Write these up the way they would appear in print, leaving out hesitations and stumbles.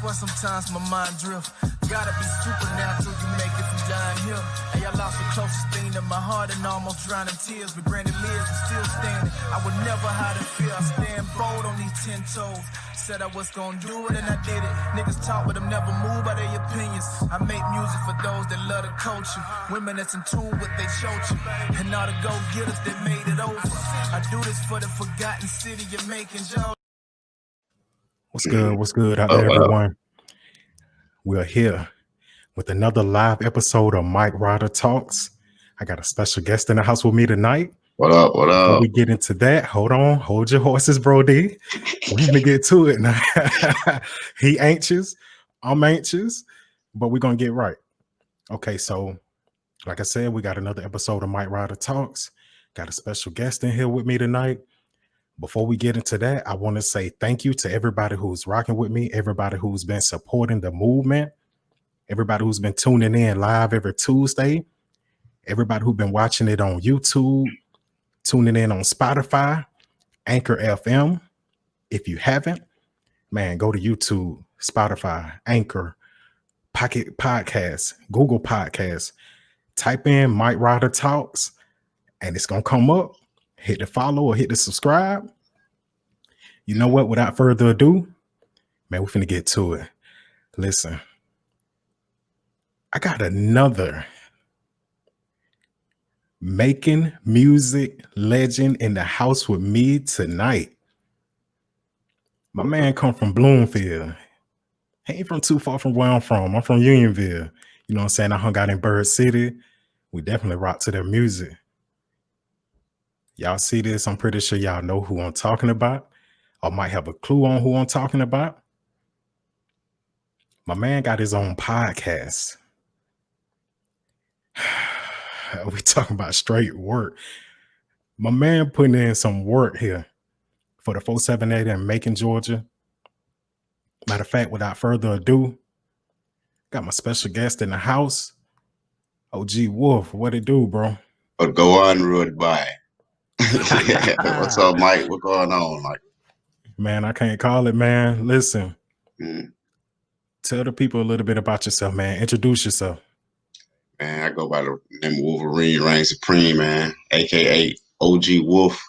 swear sometimes my mind drift. Gotta be supernatural, you make it from down here. Hey, I lost the closest thing to my heart and almost drowned in tears. But granted, lives is still standing. I would never hide in fear. I stand bold on these 10 toes. Said I was gonna do it and I did it. Niggas talk but I'm never moved by their opinions. I make music for those that love the culture. Women that's in tune with they culture. And all the go-getters that made it over. I do this for the forgotten city of Macon. What's good? What's good out there, everyone? We're here with another live episode of Ryder Talks. I got a special guest in the house with me tonight. What up? What up? Before we get into that, hold your horses, bro D. We're gonna get to it now. He anxious, I'm anxious, but we're gonna get right. Okay, so like I said, we got another episode of Ryder Talks. Got a special guest in here with me tonight. Before we get into that, I want to say thank you to everybody who's rocking with me, everybody who's been supporting the movement, everybody who's been tuning in live every Tuesday, everybody who's been watching it on YouTube, tuning in on Spotify, Anchor FM. If you haven't, man, go to YouTube, Spotify, Anchor, Pocket Podcasts, Google Podcasts. Type in Ryder Talks, and it's going to come up. Hit the follow or hit the subscribe. You know what? Without further ado, man, we're finna get to it. Listen, I got another Macon music legend in the house with me tonight. My man come from Bloomfield. He ain't from too far from where I'm from. I'm from Unionville. You know what I'm saying? I hung out in Bird City. We definitely rock to their music. Y'all see this? I'm pretty sure y'all know who I'm talking about, or might have a clue on who I'm talking about. My man got his own podcast. We talking about straight work. My man putting in some work here for the 478 in Macon, Georgia. Matter of fact, without further ado, got my special guest in the house. OG Wolf, what it do, bro? But go on, Rude Bye. What's up, Mike? What's going on, Mike? Man, I can't call it, man. Listen, tell the people a little bit about yourself, man. Introduce yourself. Man, I go by the name of Wolverine Reign Supreme, man, aka OG Wolf.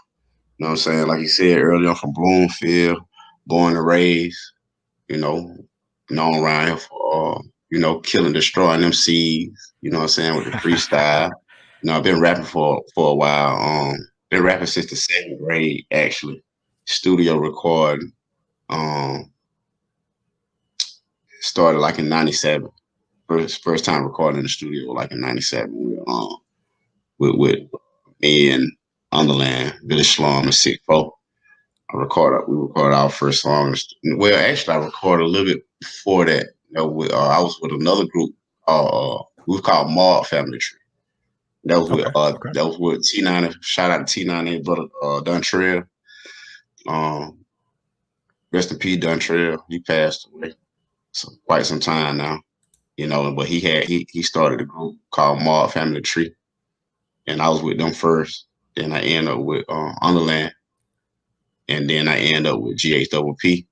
You know what I'm saying? Like you said earlier, I'm from Bloomfield, born and raised. You know, known around here for killing, destroying them seeds. You know what I'm saying, with the freestyle. You know, I've been rapping for a while. Been rapping since the 7th grade, actually. Studio recording. Started like in 97. First time recording in the studio like in 97. With me and Underland, Village Slum, and 6-4. We recorded our first song. Well, actually, I recorded a little bit before that. I was with another group. We called Maud Family Tree. That was with T9. Shout out to T9, brother Duntrail. Rest in peace, Duntrail. He passed away quite some time now. You know, but he started a group called Maud Family Tree, and I was with them first. Then I ended up with Underland, and then I ended up with GHPP.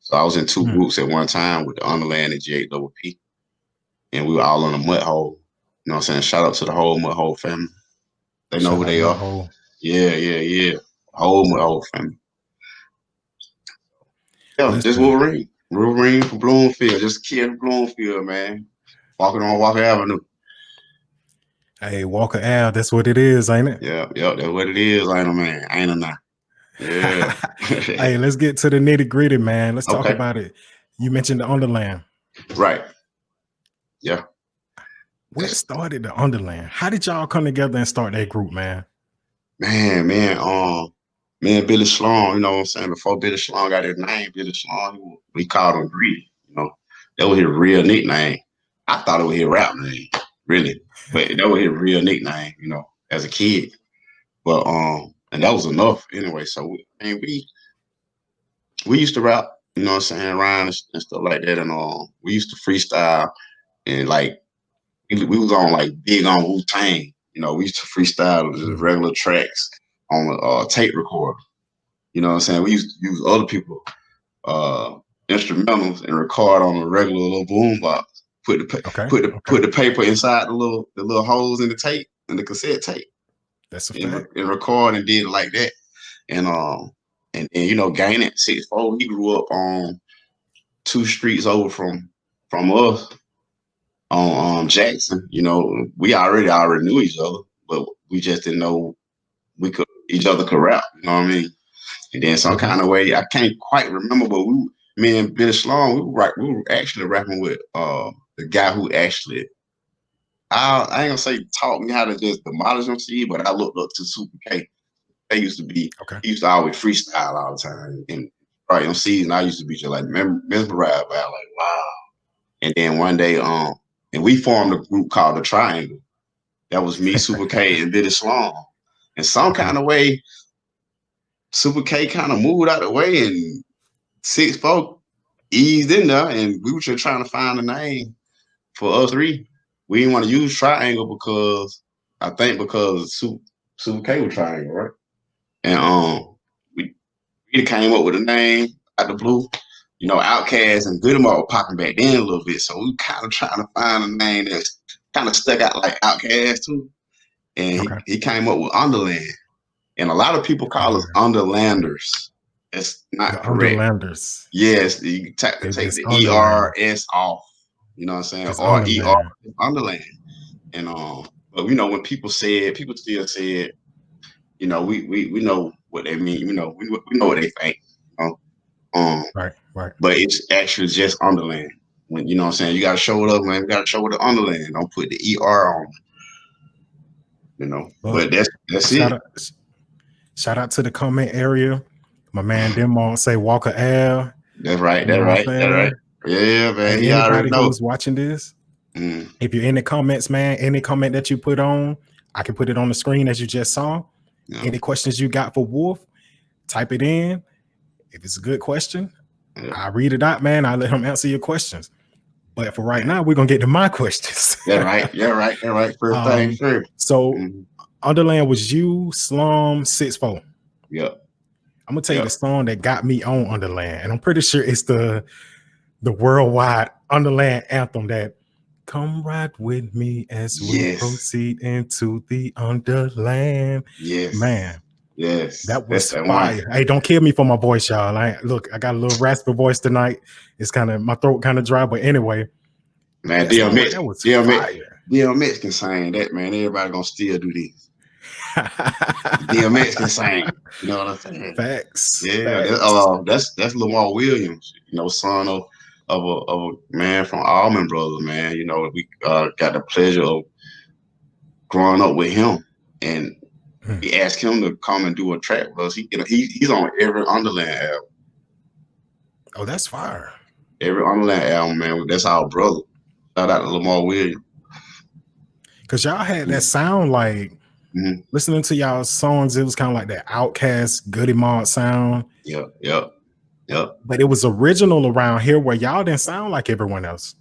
So I was in two groups at one time with the Underland and GHPP, and we were all on the Mud Hole. You know what I'm saying? Shout out to the whole Mud Hole family. They know who they are. Hole. Yeah. Whole Mud Hole family. Yeah, just Wolverine. Wolverine from Bloomfield. Just a kid from Bloomfield, man. Walking on Walker Avenue. Hey, Walker Ave, that's what it is, ain't it? Yeah, that's what it is, ain't it, man? Ain't it now? Yeah. Hey, let's get to the nitty gritty, man. Let's talk about it. You mentioned the Underland. Right. Yeah. Where started the Underland? How did y'all come together and start that group, man? Man, me and Billy Schlong, you know what I'm saying? Before Billy Schlong got his name, Billy Schlong, we called him Greedy, you know. That was his real nickname. I thought it was his rap name, really. But that was his real nickname, you know, as a kid. But and that was enough anyway. So we used to rap, you know what I'm saying, around and stuff like that. And we used to freestyle, and like we was on like big on Wu-Tang. You know, we used to freestyle the regular tracks on a tape recorder. You know what I'm saying? We used to use other people instrumentals and record on a regular little boom box. Put Okay. the paper inside the little holes in the tape, in the cassette tape, That's a and, fact. and record and did it like that. And you know, Gain at 6'4", he grew up on 2 streets over from us on Jackson. You know, we already knew each other, but we just didn't know each other could rap. You know what I mean? And then some kind of way, I can't quite remember, but me and Billy Sloan, we were actually rapping with the guy who actually, I ain't gonna say taught me how to just demolish MC, but I looked up to Super K. He used to always freestyle all the time. And right on season, I used to be just like mesmerized by it, like, wow. And then one day, and we formed a group called the Triangle. That was me, Super K, and Billy Sloan. And some kind of way, Super K kind of moved out of the way, and 6'4" eased in there, and we were just trying to find a name for us 3. We didn't want to use Triangle because Super K was Triangle, right? And we came up with a name out the blue. You know, Outkast and Good 'Em All were popping back then a little bit, so we kind of trying to find a name that kind of stuck out like Outkast too. And he came up with Underland, and a lot of people call us Underlanders. It's not correct. Underlanders. Yes, you take the ERS off. You know what I'm saying? Or ER Underland. And but you know, when people still say it, you know, we know what they mean. You know, we know what they think. You know? Right. But it's actually just Underland. When you know what I'm saying, you gotta show it up, man. You gotta show it the Underland. Don't put the ER on. You know, but that's it. Shout out to the comment area. My man Denmark say Walker Ave. That's right. That's right. Yeah, man. Hey, anybody who's watching this, Mm. if you're in the comments, man, any comment that you put on, I can put it on the screen as you just saw. Yeah. Any questions you got for Wolf, type it in. If it's a good question, I read it out, man. I let him answer your questions. But for right now, we're gonna get to my questions. That's right. You're right. First thing, sure. So Underland was you, Slum, 6'4". Yep. I'm gonna tell you the song that got me on Underland, and I'm pretty sure it's the worldwide Underland anthem that come ride with me as we proceed into the Underland. Yes, man. Yes, that was fire. Hey, don't kill me for my voice, y'all. I got a little raspy voice tonight. It's kind of my throat kind of dry, but anyway, man. DMX can sing that, man. Everybody gonna still do this. DMX can sing. You know what I'm saying? Facts. Yeah, that's Lamar Williams. You know, son of a man from Allman Brothers, man. You know, we got the pleasure of growing up with him, and we asked him to come and do a track with us. He's on every Underland album. Oh, that's fire. Every Underland album, man. That's our brother. Shout out to Lamar Williams. Cause y'all had that sound like listening to y'all songs. It was kind of like that Outkast, Goody Mob sound. Yep. But it was original around here where y'all didn't sound like everyone else.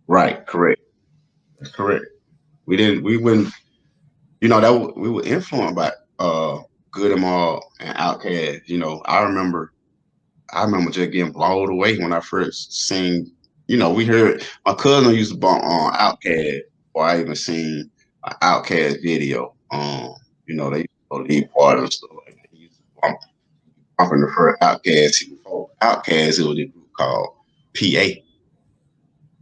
Right. Correct. That's correct. We wouldn't. You know, that we were influenced by Goody Mob and Outkast. You know, I remember just getting blown away when I first seen. You know, we heard my cousin used to bump on Outkast, or I even seen an Outkast video. You know, they used to go to lead parties and stuff like that. They used to bumping the first Outkast. Before Outkast, it was a group called PA.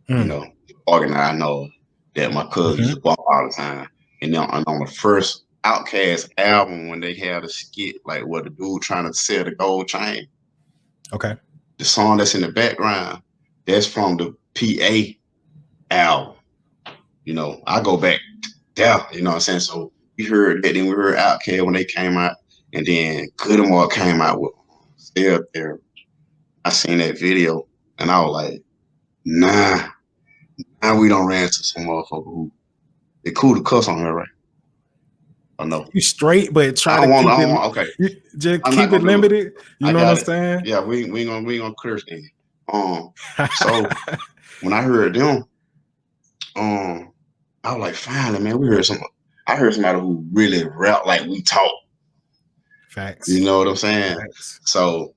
You know, organized. I know that my cousin used to bump all the time. And then on the first Outkast album, when they had a skit like what the dude trying to sell the gold chain. Okay. The song that's in the background, that's from the PA album. You know, I go back there, you know what I'm saying? So we heard that, then we heard Outkast when they came out, and then Good 'Em All came out with Still There. I seen that video, and I was like, nah, we don't ran into some motherfucker who, they cool to cuss on her, right? I know. You straight, but try to keep it limited. You know what I'm saying? Yeah, we ain't gonna curse then. So when I heard them, I was like, finally, man, I heard somebody who really rap like we talk. Facts. You know what I'm saying? Facts. So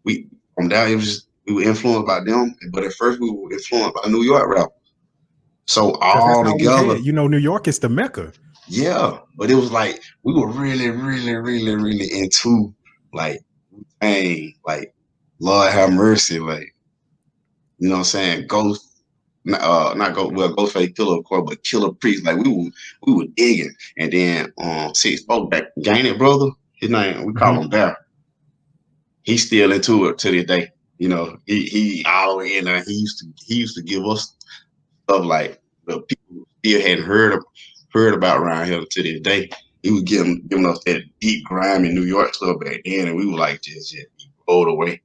we from there, it was just, we were influenced by them, but at first we were influenced by New York rap. So Because that's all how we together, had. You know, New York is the Mecca. yeah. But it was like we were really, really, really, really into like Wu-Tang, like Lord have mercy, like you know what I'm saying, Ghost. Not go well, Ghostface Killer, of course, but Killer Priest. Like we were digging, and then 6 4 back Gained brother, his name we call him Bear. He's still into it to this day. You know, he all the way in there. He used to give us stuff like the people still hadn't heard about around here to this day. He was giving us that deep grimy New York stuff back then, and we were like just blown away.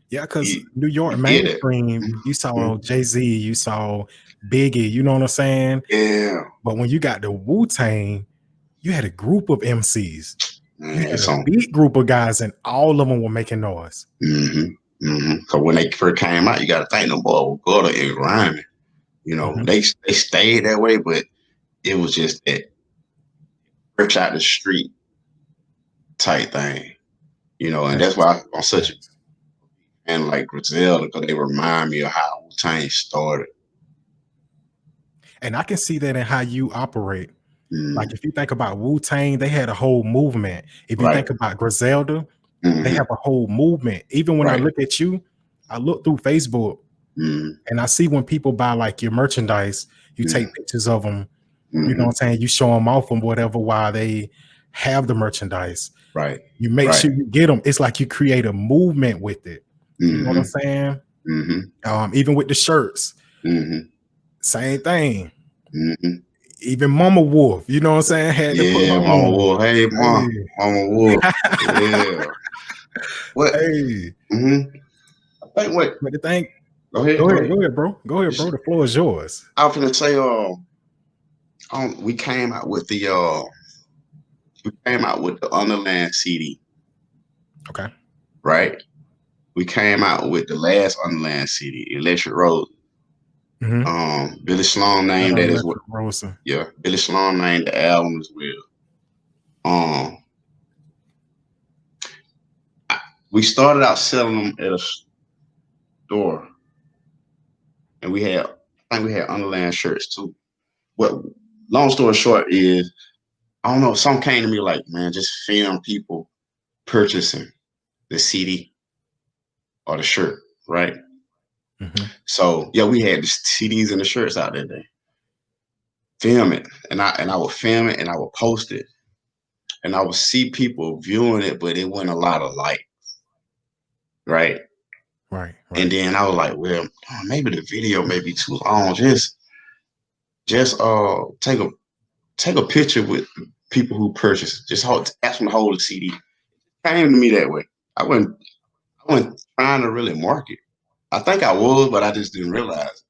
Yeah, because He New York did it. mainstream, you Mhm. saw Jay-Z, you saw Biggie, you know what I'm saying? Yeah, But when you got the Wu-Tang, you had a group of MCs. You man. had a So big group of guys, and all of them were making noise. Cause when they first came out, you got to think them boys were gutter and grimy. You know, Mhm. they stayed that way, but it was just that fresh out the street type thing. You know, and that's Facts. why I'm such a Facts. fan like Griselda, because they remind me of how Wu-Tang started. And I can see that in how you operate. Like Mm, if you think about Wu-Tang, they had a whole movement. If you right. think about Griselda, they hmm have a whole movement. Even when I Right. look at you, I look through Facebook Mm, and I see when people buy like your merchandise, you mm, take pictures of them. You know what hmm I'm saying? You show them off and whatever while they have the merchandise. Right. You make Right. sure you get them. It's like you create a movement with it. You know what I'm hmm saying? hmm Even with the shirts, hmm same thing. hmm Even Mama Wolf, you know what I'm saying? Had to put her Yeah, Mama on. Wolf. Hey, Mama Wolf. Hey, Yeah. What? hey. hmm I think what? But the thing, Go ahead. Go ahead. go ahead, bro. Go ahead, bro. The floor is yours. I was gonna say, we came out with the Underland CD, Okay. right? We came out with the last Underland CD, Electric Rose. Mm-hmm. Billy Sloan Shout named out that as well. Electric Rosa. Yeah, Billy Sloan named the album as well. We started out selling them at a store, and I think we had Underland shirts too. But long story short is, I don't know. Some came to me like, man, just film people purchasing the CD or the shirt, right? Mm-hmm. So yeah, we had the CDs and the shirts out that day. Film it, and I would film it and I would post it, and I would see people viewing it, but it wasn't a lot of like, right? Right, And right. then I was like, well, maybe the video may be too long. Just take a picture with people who purchase. Ask them to hold the CD. It came to me that way. I wasn't trying to really market. I think I was, but I just didn't realize.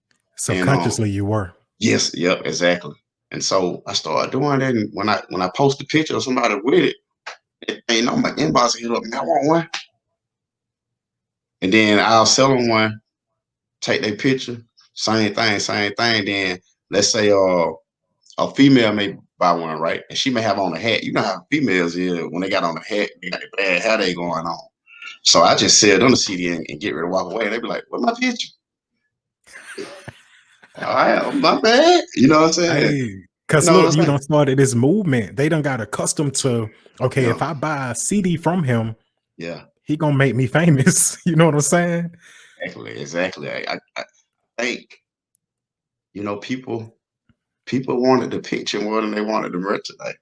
And Subconsciously, you were. yes, yep, exactly. And so I started doing that. And when I post a picture of somebody with it ain't on my inbox hit up, man, I want one. And then I'll sell them one, take their picture, same thing, same thing. Then let's say a female may buy one, right? And she may have on a hat. You know how females is when they got on a hat, they got the bad hair they going on. So I just sell them the CD and get ready to walk away. And they be like, "Where's my picture?" All right, my bad. You know what I'm saying? Hey, You because know what I'm look, you saying? done started this movement. They done got accustomed to, okay, Yeah, if I buy a CD from him, yeah, he gonna make me famous. You know what I'm saying? exactly. I think people wanted the picture more than they wanted the merchandise.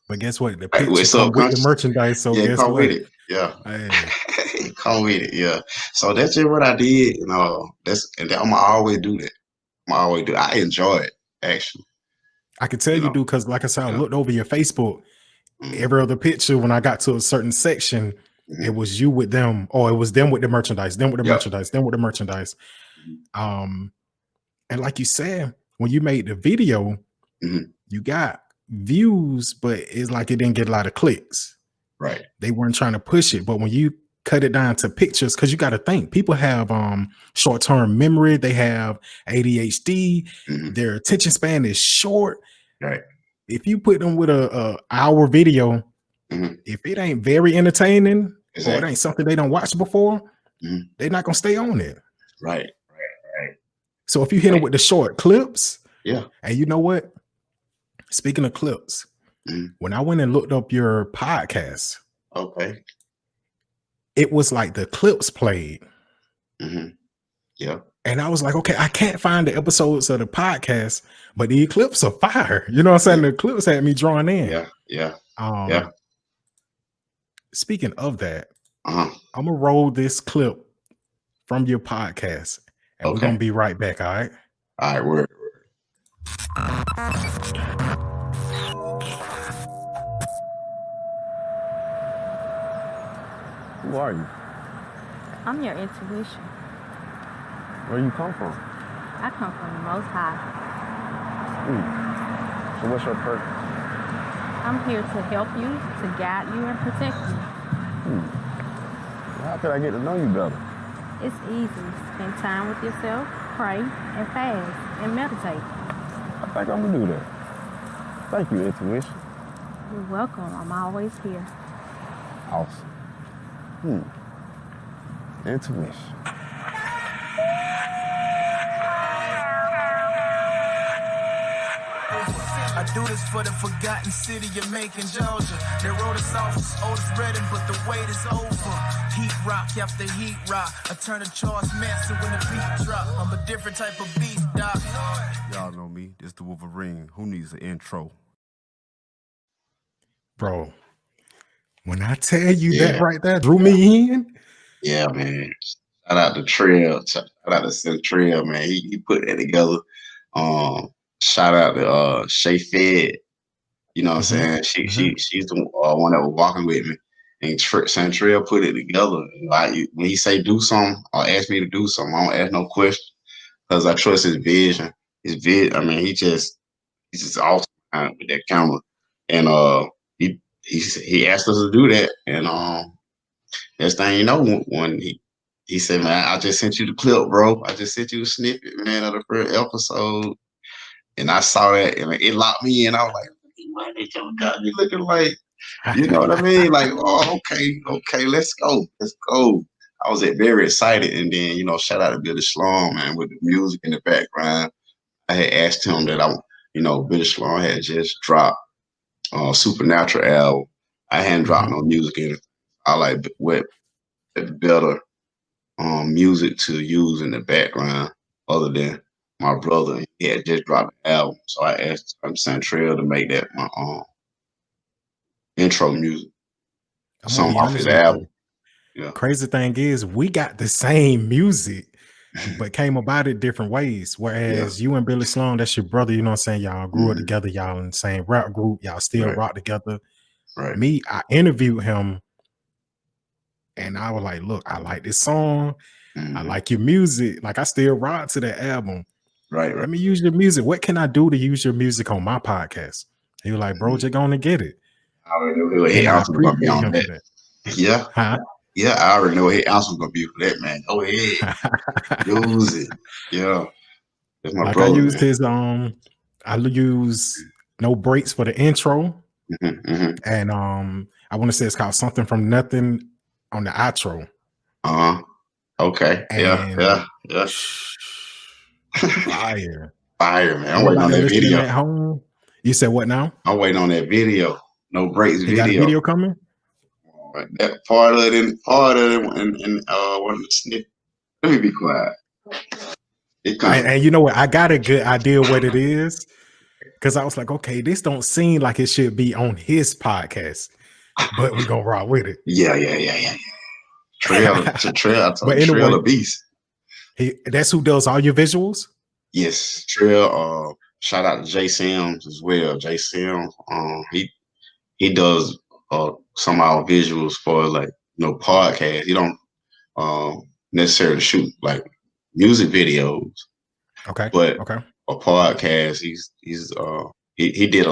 But guess what? The Right, with picture come with the subconscious. merchandise. So Yeah, guess come with what? it. Yeah. Hey, Come with it. Yeah. So that's just what I did. I'm gonna always do that. I'm gonna always do it. I enjoy it actually. I could tell You you know. do because, like I said, I Yeah. looked over your Facebook. Mm-hmm. Every other picture, when I got to a certain section, it Mm-hmm. was you with them, or it was them with the merchandise, them with the Yep. merchandise, them with the merchandise. Mm-hmm. Um, and like you said, when you made the video, Mm-hmm. you got views, but it's like it didn't get a lot of clicks. Right. They weren't trying to push it. But when you cut it down to pictures, because you got to think, people have short-term memory, they have ADHD, Mm-hmm. their attention span is short. Right. If you put them with a hour video, Mm-hmm. if it ain't very entertaining, or it Exactly. ain't something they don't watch before, Mhm. they're not gonna stay on it. Right. Right. So if you hit them Right. with the short clips, Yeah. and you know what? Speaking of clips, Mhm. when I went and looked up your podcast, Okay. it was like the clips played. Hmm. Yeah. And I was like, okay, I can't find the episodes of the podcast, but the clips are fire. You know what I'm saying? Yeah. The clips had me drawn in. Yeah. Yeah. Yeah. Um, Speaking of that, Uh-huh. I'm gonna roll this clip from your podcast, and we're gonna Okay. be right back. All right. All right. Word. Who are you? I'm your intuition. Where you come from? I come from the Most High. So what's your purpose? I'm here to help you, to guide you, and protect you. How can I get to know you better? It's easy. Spend time with yourself, pray, and fast, and meditate. I think I'm gonna do that. Thank you, intuition. You're welcome. I'm always here. Awesome. Intuition. I do this for the forgotten city of Macon, Georgia. They wrote us off as Otis Redding, but the wait is over. Heat rock after heat rock. I turn to Charles Manson when the beat drop. I'm a different type of beast, doc. Y'all know me. This the Wolverine. Who needs an intro? Bro, when I tell you Yeah. that right there drew me in, Yeah, man. Shout out to Trail. Shout out to Centrail, man. He put that together. Shout out to Shay Fed. You know what I'm saying? She's the one that was walking with me. And Centrail put it together. Like when he say do something or ask me to do something, I don't ask no question because I trust his vision. I mean, he's just awesome with that camera. And he asked us to do that. And next thing you know, when he said, man, I just sent you the clip, bro. I just sent you a snippet, man, of the first episode. And I saw that and it locked me in. I was like, why they got me looking like, you know what I mean? Like, oh, okay, let's go. I was very excited. And then, shout out to Billy Schlong, man, with the music in the background. I had asked him that Billy Schlong had just dropped Supernatural album. I hadn't dropped no music in it. I like what better music to use in the background other than my brother. He had just dropped an album. So I asked Centrail to make that my intro music. I'm gonna Song be off honest his with album. you. Yeah. Crazy thing is, we got the same music, but came about it different ways. Whereas you and Billy Sloan, that's your brother, you know what I'm saying? Y'all grew up together, y'all in the same rap group, y'all still rock together. Right. Me, I interviewed him and I was like, look, I like this song. I like your music. Like I still rock to that album. Right. Let me use your music. What can I do to use your music on my podcast? He was like, bro, you're gonna get it. I already know his And I answer was gonna be appreciate on him that. for that. Yeah. Huh? Yeah, I already know his answer was gonna be for that, man. Go ahead. Use it. Yeah. That's my Like brother, I used man. his I use No Breaks for the intro. And I want to say it's called Something from Nothing on the outro. Okay. And Yeah. Fire. Fire, man. I'm waiting on Everybody that listening video. at home. You said what now? I'm waiting on that video. No Breaks He got a video coming? That part of it and one of the snippets. Let me be quiet. It comes. And you know what? I got a good idea what it is. Because I was like, okay, this don't seem like it should be on his podcast, but we're gonna rock with it. Yeah. Trail. I told you, Trail a beast. That's who does all your visuals? Yes, Trail. Shout out to Jay Sims as well. Jay Sims. He does some of our visuals for podcasts. He don't necessarily shoot like music videos. Okay. But a podcast, he did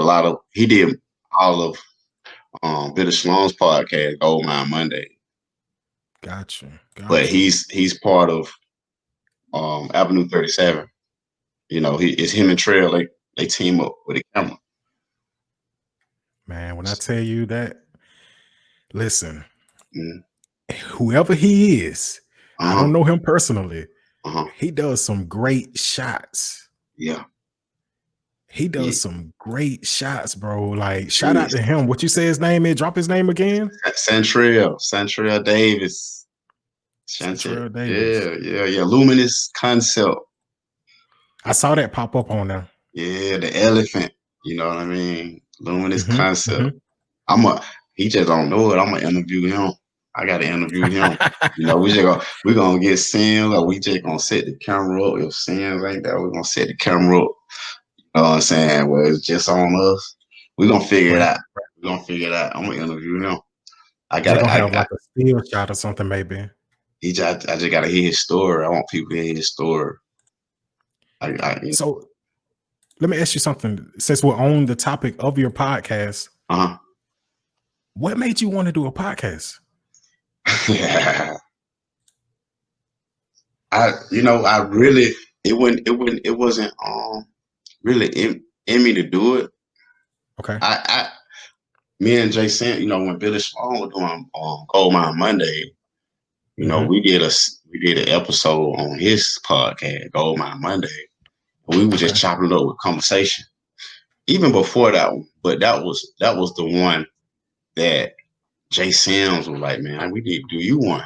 all of Billy Schlong's podcast, Gold Mine Monday. Gotcha. But he's part of Avenue 37. It's him and Trail. They team up with the camera. Man, when I tell you that, listen, whoever he is, I Uh-huh. don't know him personally. Uh-huh. He does some great shots. Yeah. He Yeah. does some great shots, bro. Like, shout out Yes. to him. What you say his name is? Drop his name again. Centrell Davis. Centrell Davis. Yeah. Luminous Concept. I saw that pop up on there. Yeah, the elephant. You know what I mean? Luminous Mhm, Concept. He just don't know it. I'm gonna interview him. I gotta interview him. You know, we're gonna get Sims, or we just gonna set the camera up. If Sims ain't there, we're gonna set the camera up. You know what I'm saying? Well, it's just on us. We're gonna figure it Right. out. We're gonna figure it out. I'm gonna interview him. They're gonna have like a still shot or something, maybe. I just gotta hear his story. I want people to hear his story. So let me ask you something. Since we're on the topic of your podcast, what made you want to do a podcast? Yeah. It wasn't really in me to do it. Okay. Me and Jason, you know, when Billy Sloan was doing Gold Mine Monday, you know, we did an episode on his podcast, Gold Mine Monday. We were just chopping it up with conversation. Even before that one, but that was the one that Jay Sims was like, man, we need to do you one.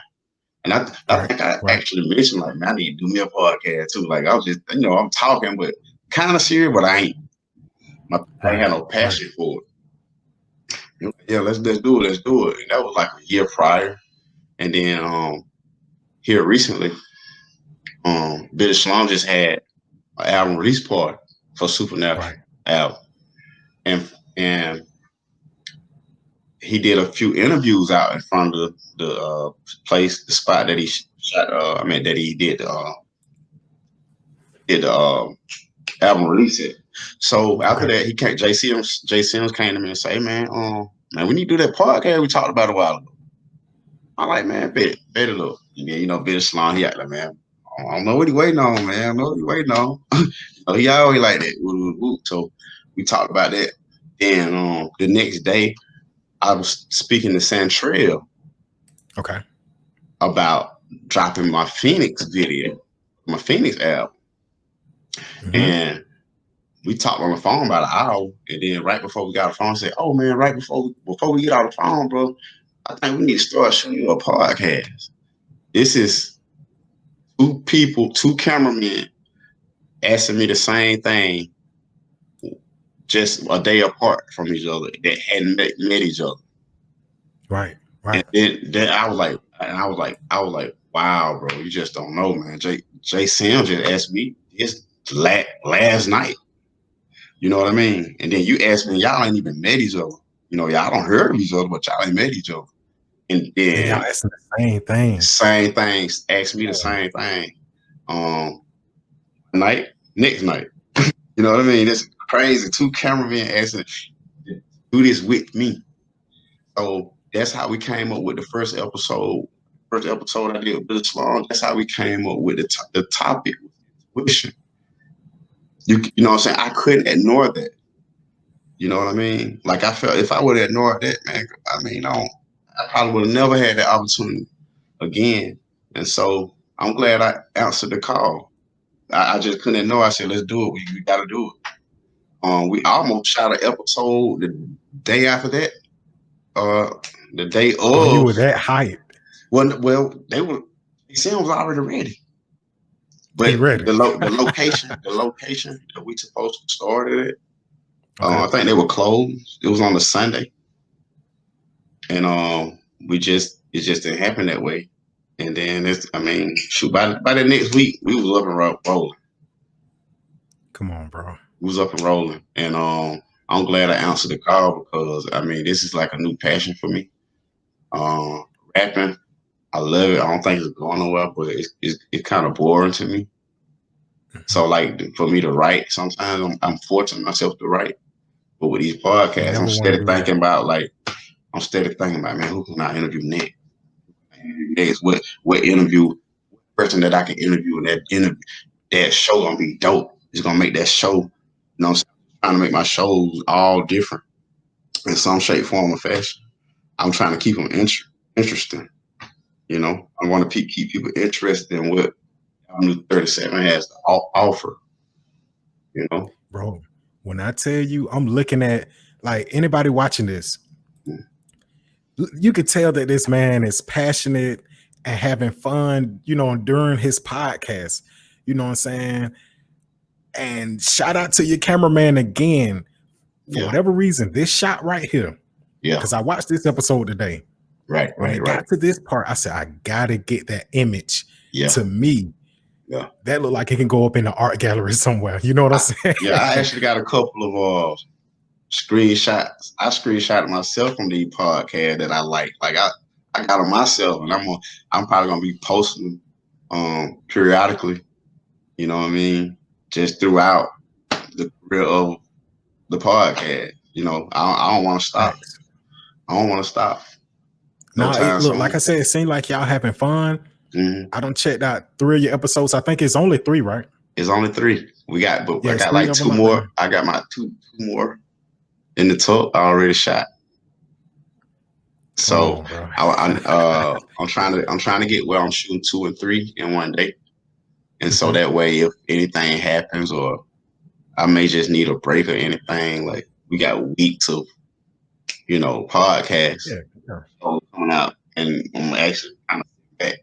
And I think I actually mentioned, like, man, I need to do me a podcast too. Like, I was just, you know, I'm talking, but kind of serious, but I ain't. I ain't had no passion for it. Yeah, let's do it. Let's do it. And that was like a year prior. And then here recently, Billy Shalom just had an album release party for Supernatural album. And he did a few interviews out in front of the spot that he shot. That he did the album release it. So after that, Jay Sims came to me and say, man, we need to do that podcast we talked about a while ago. I'm like, man, bet it look. And then, you know, Billy Sloan, he like, man, I don't know what he waiting on, man. I don't know what he waiting on. He always like that. So we talked about that. Then the next day, I was speaking to Centrell about dropping my Phoenix video, my Phoenix album. And we talked on the phone about an hour. And then right before we got the phone, I said, oh man, right before we get out the phone, bro, I think we need to start shooting you a podcast. This is two cameramen asking me the same thing just a day apart from each other that hadn't met each other. Right. And then I was like, wow, bro, you just don't know, man. Jay Sims just asked me this last night. You know what I mean? And then you asked me, y'all ain't even met each other. You know, y'all don't heard of each other, but y'all ain't met each other. And then y'all asking the same thing. Same things. Asked me the same thing. Next night. You know what I mean? That's crazy. Two cameramen asking to do this with me. So that's how we came up with the first episode. First episode I did with Billy Sloan. That's how we came up with the topic. Intuition. You know what I'm saying? I couldn't ignore that. You know what I mean? Like, I felt if I would have ignored that, man, I mean, I probably would have never had that opportunity again. And so I'm glad I answered the call. I just couldn't ignore. I said, let's do it. We got to do it. We almost shot an episode the day after that. The day of. Oh, you were that hype. Well, the scene was already ready. But the location that we supposed to start it. I think they were closed. It was on a Sunday, and it just didn't happen that way. And then by the next week we was up and rolling. Come on, bro. We was up and rolling, and I'm glad I answered the call because this is like a new passion for me. Rapping, I love it. I don't think it's going nowhere, but it's kind of boring to me. So like for me to write, sometimes I'm forcing myself to write. But with these podcasts, I'm steady thinking about, man, who can I interview next? What interview person that I can interview, and that show gonna be dope. It's gonna make that show, you know, I'm trying to make my shows all different in some shape, form, or fashion. I'm trying to keep them interesting. You know, I want to keep people interested in what Avenue 37 has to offer. You know, Bro, when I tell you, I'm looking at like anybody watching this, you could tell that this man is passionate and having fun, you know, during his podcast. You know what I'm saying? And shout out to your cameraman again. For yeah, whatever reason, this shot right here, yeah, because I watched this episode today. right, When right, it right, got to this part, I said, I gotta get that image. yeah, To me, yeah. that looked like it can go up in the art gallery somewhere. You know what I'm saying? Yeah, I actually got a couple of screenshots. I screenshotted myself from the podcast that I like. Like I got them myself, and I'm probably gonna be posting periodically. You know what I mean? Just throughout the career of the podcast. You know, I don't want to stop. Thanks. I don't want to stop. No Now, time look, like I soon. said, it seemed like y'all having fun. Mhm. I don't checked out 3 of your episodes. I think it's only 3, right? It's only 3. But Yeah, I it's got 3 like of 2 them out more. there. I got my two more in the tuck. I already shot. Come So on, bro. I'm trying to get where I'm shooting 2 and 3 in one day, and so Mhm. that way, if anything happens or I may just need a break or anything, like we got weeks of podcasts Yeah. coming out, and I'm actually kind of back.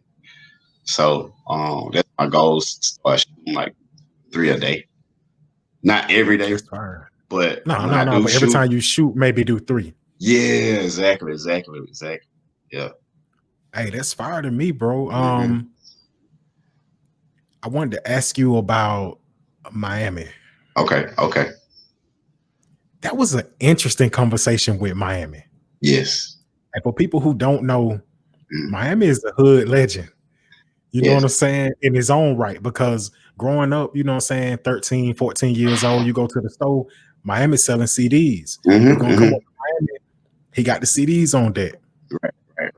So that's my goal is to start shooting like 3 a day. Not every day, That's fine. but No. when I do But every shoot, time you shoot, maybe do 3. yeah, exactly. Yeah. Hey, that's fire to me, bro. Mm-hmm. I wanted to ask you about Miami. Okay. That was an interesting conversation with Miami. Yes. And for people who don't know, Mm. Miami is a hood legend. You know Yes. what I'm saying? In his own right, because growing up, you know what I'm saying, 13, 14 years old, you go to the store, Miami's selling CDs. Mm-hmm, We're going to come up to Miami. He got the CDs on deck. Right.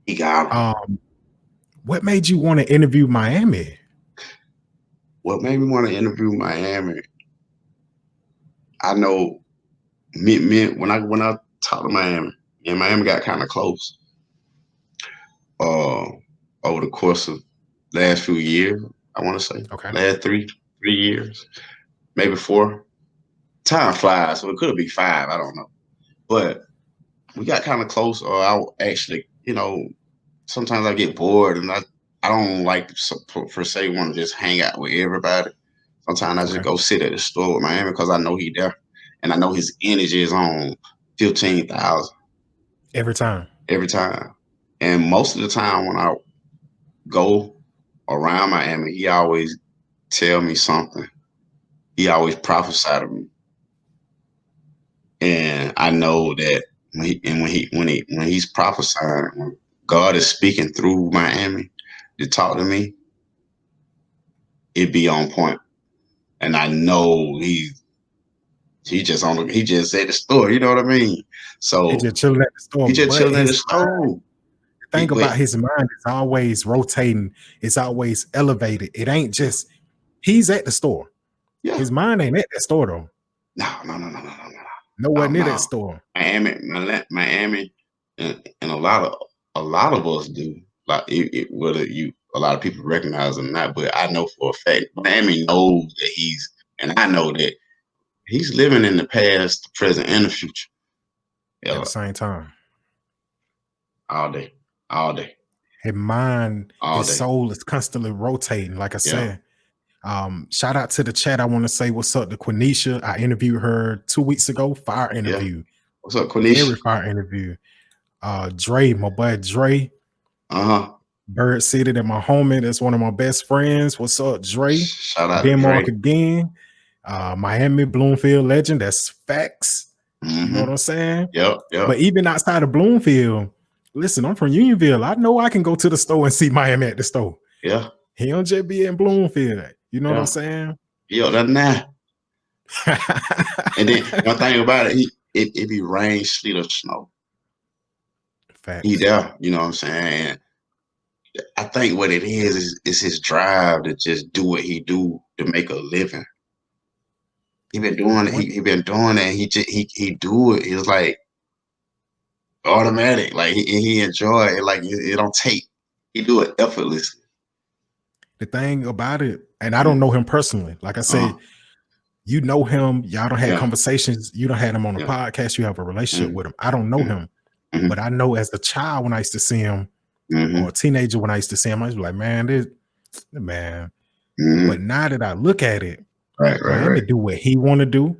He got him. What made you want to interview Miami? What made me want to interview Miami? I know me when I talked to Miami, and Miami got kind of close. Over the course of last few years, I want to say last 3 years, maybe 4. Time flies, so it could be 5. I don't know, but we got kind of close. Or I actually, sometimes I get bored, and I don't like per se want to just hang out with everybody. Sometimes I just go sit at the store with Miami because I know he there, and I know his energy is on 15,000 every time. And most of the time when I go around Miami, he always tell me something. He always prophesy to me, and I know that when he's prophesying, when God is speaking through Miami to talk to me, it be on point. And I know he just at the store, you know what I mean? So He just chilling at the store. he just But chilling at the his store. mind, the thing about his mind is always rotating. It's always elevated. It ain't just he's at the store. Yeah. His mind ain't at that store though. No. Nowhere near that store. Miami, and a lot of us do. Like whether a lot of people recognize him or not, but I know for a fact Miami knows that and I know that he's living in the past, the present, and the future. At the same time. All day. His mind, his soul is constantly rotating. Like I said. Shout out to the chat. I want to say what's up to Quenisha. I interviewed her 2 weeks ago. Fire interview. Yeah. What's up, Quenisha? Very fire interview. Dre, my boy Dre. Bird City, that my homie. That's one of my best friends. What's up, Dre? Shout out Denmark to Dre. again. Miami Bloomfield legend. That's facts. Mm-hmm. You know what I'm saying? Yep. But even outside of Bloomfield, listen, I'm from Unionville. I know I can go to the store and see Miami at the store. Yeah. He don't just be in Bloomfield. You know what I'm saying? Yeah, that's not. And then one thing about it be rain, sleet, or snow. Facts. He there, you know what I'm saying? I think what it is his drive to just do what he do to make a living. He been doing it. He been doing it. He do it. It's like automatic. Like he enjoy it. Like it don't take. He do it effortlessly. The thing about it, and I don't know him personally. Like I say, you know him. Y'all don't have conversations. You don't have him on a podcast. You have a relationship with him. I don't know him, but I know as a child when I used to see him, or a teenager when I used to see him, I was like, man, this man. But now that I look at it, Miami do what he want to do,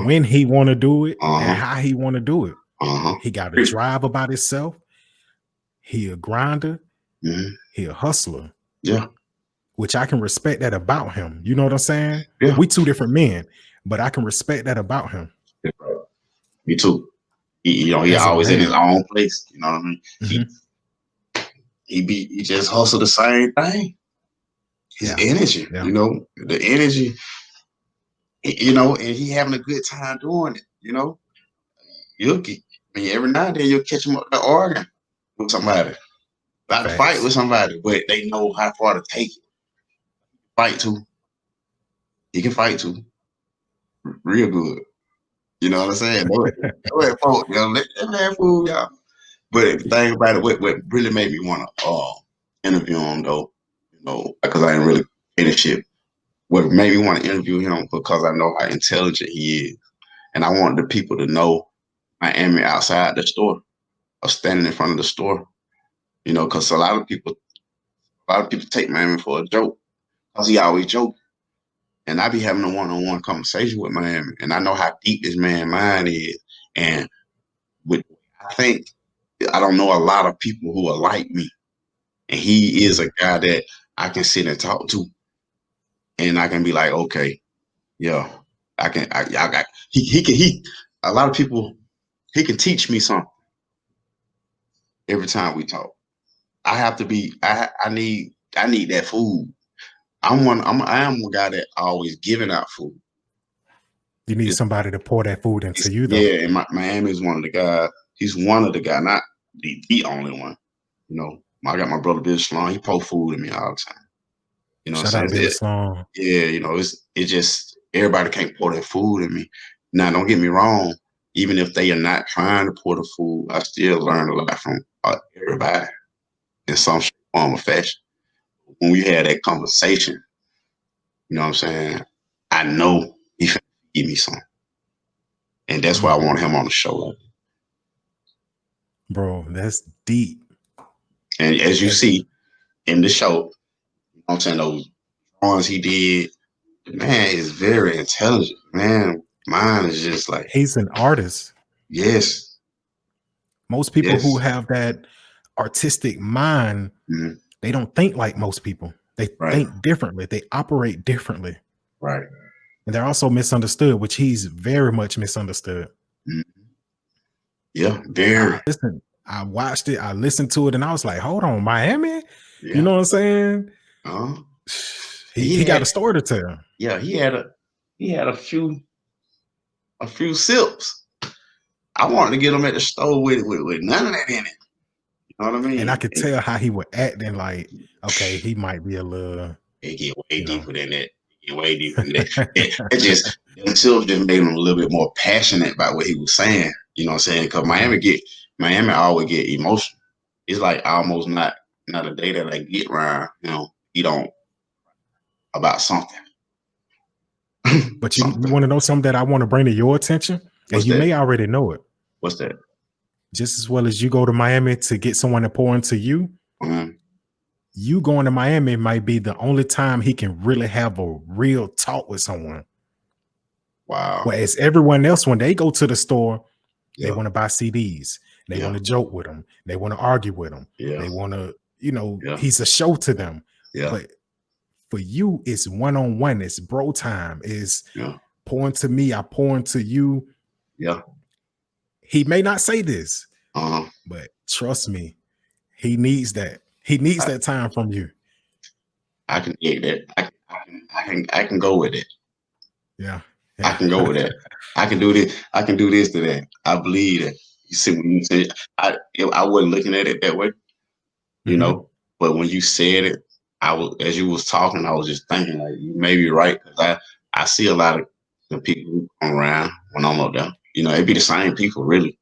when he want to do it, and how he want to do it. He got a drive about himself. He a grinder. He a hustler. Yeah. Which I can respect that about him. You know what I'm saying? Yeah. We two different men, but I can respect that about him. Yeah, me too. He always in his own place. You know what I mean? He just hustle the same thing. His energy, you know, the energy, you know, and he having a good time doing it. You know, every now and then you'll catch him up the arguing with somebody, about to fight with somebody, but they know how far to take it. Fight too. He can fight too. Real good. You know what I'm saying? Let that man fool y'all. But the thing about it, what really made me want to interview him though, you know, because I didn't really finish it. What made me want to interview him because I know how intelligent he is, and I want the people to know Miami outside the store or standing in front of the store. You know, because a lot of people take Miami for a joke because he always joke. And I be having a one-on-one conversation with Miami, and I know how deep this man's mind is. And I don't know a lot of people who are like me, and he is a guy that I can sit and talk to, and I can be like, okay, yeah, I can. A lot of people, he can teach me something every time we talk. I have to be. I need that food. I am one guy that always giving out food. You need somebody to pour that food into you, though. Yeah, and Miami is one of the guys. He's one of the guys, not the only one. You know, I got my brother Bill Sloan. He pour food in me all the time. You know, shout out Bill Sloan. Yeah, you know, it just everybody can't pour their food in me. Now, don't get me wrong. Even if they are not trying to pour the food, I still learn a lot from everybody in some form or fashion. When we had that conversation, you know what I'm saying? I know he can give me something. And that's why I want him on the show. Bro, that's deep. And as you see in the show, you know what I'm saying, those drawings he did, the man is very intelligent. Man, mine is just like... He's an artist. Yes. Most people who have that artistic mind, they don't think like most people. They think differently. They operate differently. Right. And they're also misunderstood, which he's very much misunderstood. Yeah, very. Listen, I watched it, I listened to it, and I was like, hold on, Miami? You know what I'm saying? He got a story to tell. Yeah, he had a few sips. I wanted to get him at the store with none of that in it. You know what I mean? And I could tell how he would acting like, okay, he might be a little... It get way deeper than that. Way deeper than that. It just made him a little bit more passionate about what he was saying. You know what I'm saying? Because Miami always get emotional. It's like almost not a day that I get around, you know, he don't about something. But you want to know something that I want to bring to your attention? And you may already know it. What's that? Just as well as you go to Miami to get someone to pour into you, you going to Miami might be the only time he can really have a real talk with someone. Wow. Whereas everyone else, when they go to the store, they want to buy CDs. They want to joke with them. They want to argue with them. They want to, you know, he's a show to them. But for you, it's one-on-one. It's bro time. It's pour into me. I pour into you. Yeah. He may not say this, but trust me, he needs that. He needs that time from you. I can get that. I can go with it. Yeah. I can go with that. I can do this. I can do this to that. I believe that. You see, when you say, I wasn't looking at it that way, you know. But when you said it, as you was talking, I was just thinking like you may be right, because I see a lot of the people who come around when I'm up there. You know, it'd be the same people really.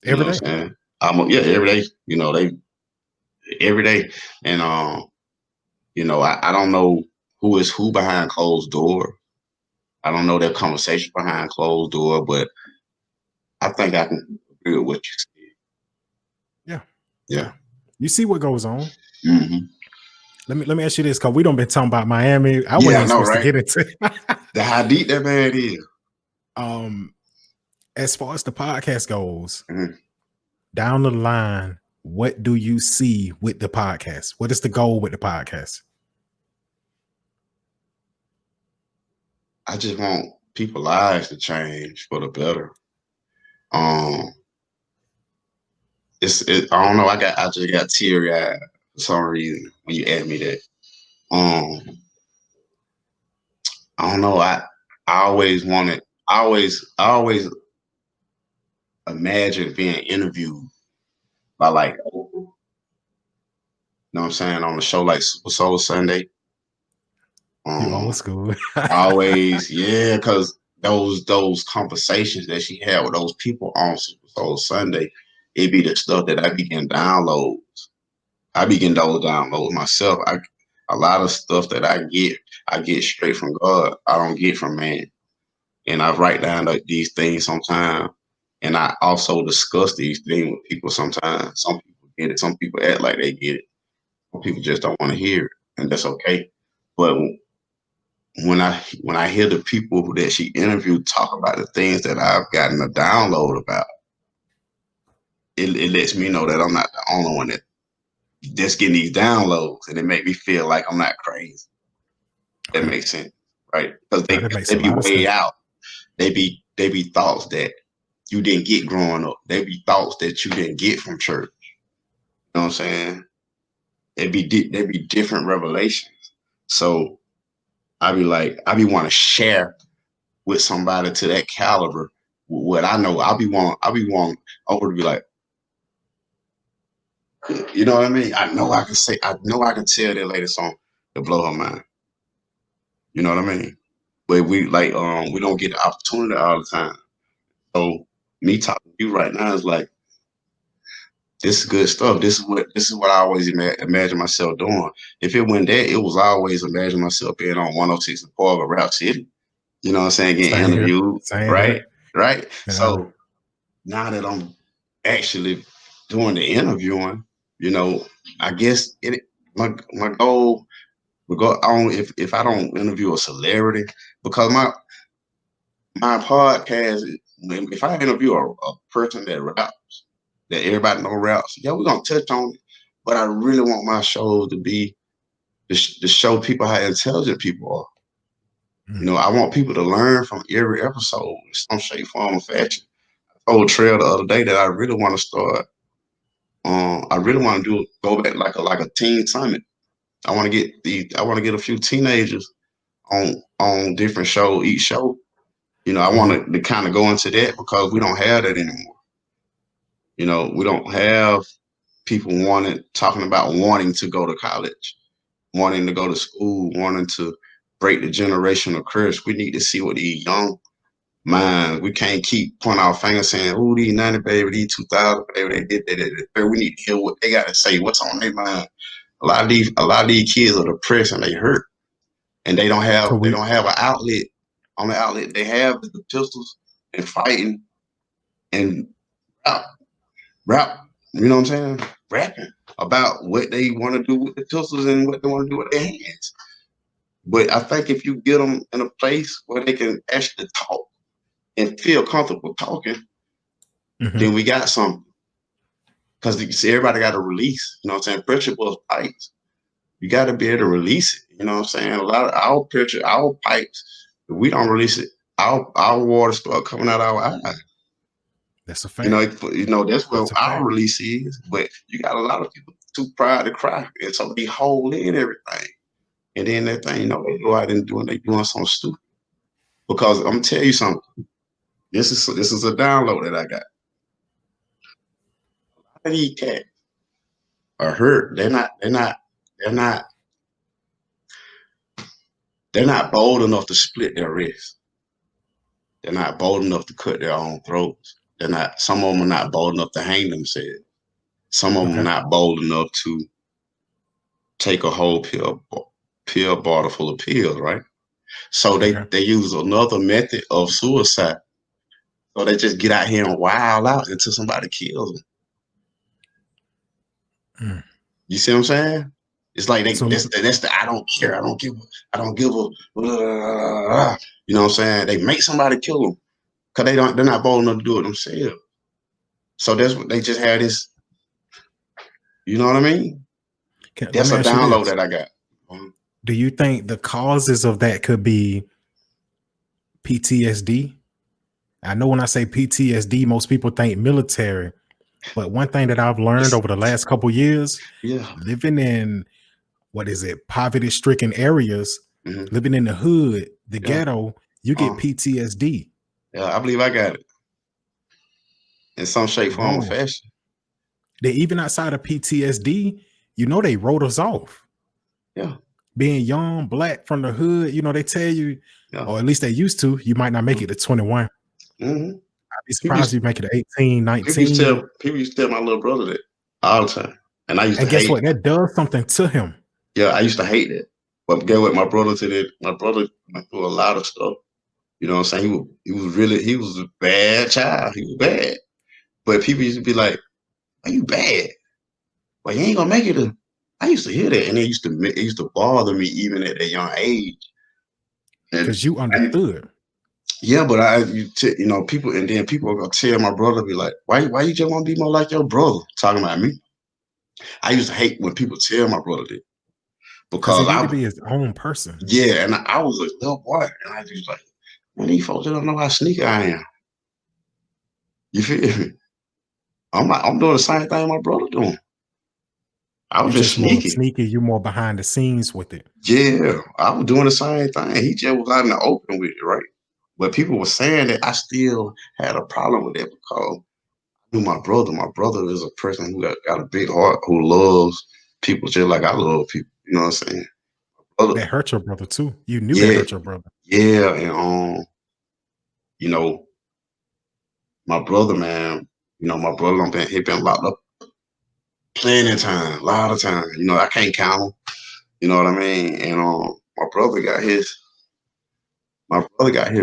You know what I'm saying? every day. They every day, and I don't know who is who behind closed door. I don't know their conversation behind closed door, but I think I can agree with what you said. Yeah. Yeah. You see what goes on. Mm-hmm. Let me ask you this, because we don't been talking about Miami. I Yeah, wasn't I even know, supposed to right? get into How deep that man is. As far as the podcast goes, Mhm. down the line, what do you see with the podcast? What is the goal with the podcast? I just want people's lives to change for the better. Um, I don't know. I just got teary eyed for some reason when you asked me that. I don't know. I always wanted. I always imagined being interviewed by like, you know what I'm saying, on a show like Super Soul Sunday. You old Um, school. Always, yeah, because those conversations that she had with those people on Super Soul Sunday, it be the stuff that I begin downloads. I begin those downloads myself. A lot of stuff that I get straight from God. I don't get from man. And I write down these things sometimes, and I also discuss these things with people sometimes. Some people get it. Some people act like they get it. Some people just don't want to hear it, and that's okay. But when I hear the people that she interviewed talk about the things that I've gotten a download about, it lets me know that I'm not the only one that's getting these downloads, and it makes me feel like I'm not crazy. That makes sense, right? Because That makes they a be lot of way sense. out. They be thoughts that you didn't get growing up. They be thoughts that you didn't get from church. You know what I'm saying? They be different revelations. So I be want to share with somebody to that caliber what I know. I'll be wanting over to be like, you know what I mean? I know I can tell that lady song to blow her mind. You know what I mean? But we don't get the opportunity all the time. So me talking to you right now is like, this is good stuff. This is what I always imagine myself doing. If it went there, it was always imagine myself being on 106 and Park or Route City. You know what I'm saying? Getting Same here. interviewed, Same right? here. Right. Yeah. So now that I'm actually doing the interviewing, I guess my goal would go on if I don't interview a celebrity, because my podcast, if I interview a person that raps, that everybody know raps, yeah, we're gonna touch on it. But I really want my shows to be to show people how intelligent people are. I want people to learn from every episode in some shape, form, or fashion. I told Trail the other day that I really want to start. I really want to go back like a teen summit. I want to get a few teenagers on different show, each show. I want to kind of go into that because we don't have that anymore. We don't have people talking about wanting to go to college, wanting to go to school, wanting to break the generational curse. We need to see what these young minds. We can't keep pointing our fingers saying, "Ooh, these 90 baby, these 2000 baby, they did that." We need to hear what they got to say. What's on their mind? A lot of these kids are depressed and they hurt, and they don't So have we an outlet. On the outlet they have is the pistols and fighting and rap. You know what I'm saying? Rapping about what they want to do with the pistols and what they want to do with their hands. But I think if you get them in a place where they can actually talk and feel comfortable talking, then we got something. Because you see, everybody got to release. You know what I'm saying? Pressure bust pipes. You got to be able to release it. You know what I'm saying? A lot of our pipes, if we don't release it, our water start coming out our eyes. That's a fact. That's where That's a our fact. release is. But you got a lot of people too proud to cry, and so they hold in everything. And then that thing, they go out and they doing something stupid. Because I'm gonna tell you something. This is a download that I got. A lot of these cats are hurt. They're not bold enough to split their wrists. They're not bold enough to cut their own throats. Some of them are not bold enough to hang themselves. Some of them Okay. not bold enough to take a whole pill bottle full of pills, right? So Okay. they use another method of suicide. So they just get out here and wild out until somebody kills them. Mm. You see what I'm saying? It's like So that's the I don't care. I don't give a you know what I'm saying? They make somebody kill them because they're not bold enough to do it themselves. So that's what they just had this, you know what I mean? let That's me a ask you download this. that I got. Do you think the causes of that could be PTSD? I know when I say PTSD, most people think military, but one thing that I've learned It's, over the last couple years, yeah. living in what is it, poverty-stricken areas, Hmm. living in the hood, the Yeah. ghetto, you get PTSD. Yeah, I believe I got it in some shape, form, or Bro, fashion. they even outside of PTSD, they wrote us off. Yeah. Being young, black from the hood, they tell you, Yeah. or at least they used to, you might not make it to 21. Mm-hmm. I'd be surprised if you make it to 18, People used to 19. tell my little brother that all the time. And I used to And guess hate what? That does something to him. Yeah, I used to hate that. But get what my brother did. My brother went through a lot of stuff. You know what I'm saying? He was a bad child. He was bad. But people used to be like, "Are you bad? Well, you ain't gonna make it." I used to hear that, and it used to bother me even at a young age. And Because you understood. yeah, but people, and then people are gonna tell my brother, be like, "Why you just want to be more like your brother?" Talking about me. I used to hate when people tell my brother that Because he because need to be his own person. yeah, and I was a little boy, and I just like, man, these folks don't know how sneaky I am. You feel me? I'm doing the same thing my brother doing. I You was just just more sneaky. sneaky, you more behind the scenes with it. Yeah, I was doing the same thing. He just was out in the open with it, right? But people were saying that I still had a problem with that because I knew my brother. My brother is a person who got a big heart, who loves people just like I love people. You know what I'm saying? Brother, That hurt your brother too. You knew that yeah, hurt your brother. yeah, and you know, my brother, man, my brother he been locked up plenty of time, a lot of time. I can't count them. You know what I mean? And my brother got his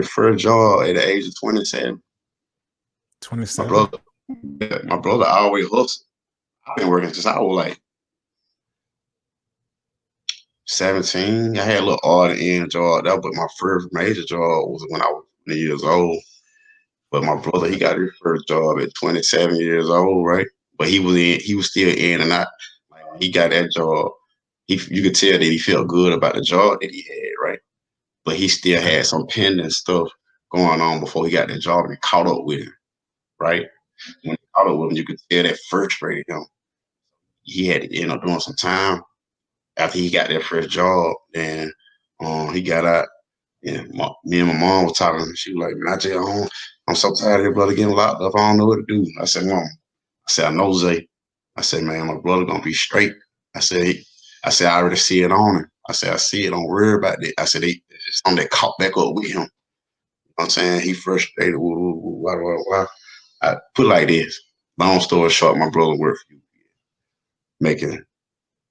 first job at the age of 27. My 27. brother, my brother always hustled. I've been working since I was like 17. I had a little odd end job. That was my first major job was when I was 20 years old. But my brother, he got his first job at 27 years old, right? But he was still in and out. Like when he got that job, you could tell that he felt good about the job that he had, right? But he still Okay. had some pending stuff going on before he got that job and it caught up with him, right? When he caught up with him, you could tell that frustrated him. He had to end up doing some time after he got that first job. Then he got out. And me and my mom was talking. She was like, "Man, I'm so tired of your brother getting locked up. I don't know what to do." I said, "Mom," I said, "I know Zay." I said, "Man, my brother gonna be straight." I said, I already see it on him. I said, I see it. Don't worry about that. I said, it's something that caught back up with him. You know what I'm saying? He frustrated. Why. I put it like this. Long story short, my brother worked for you, making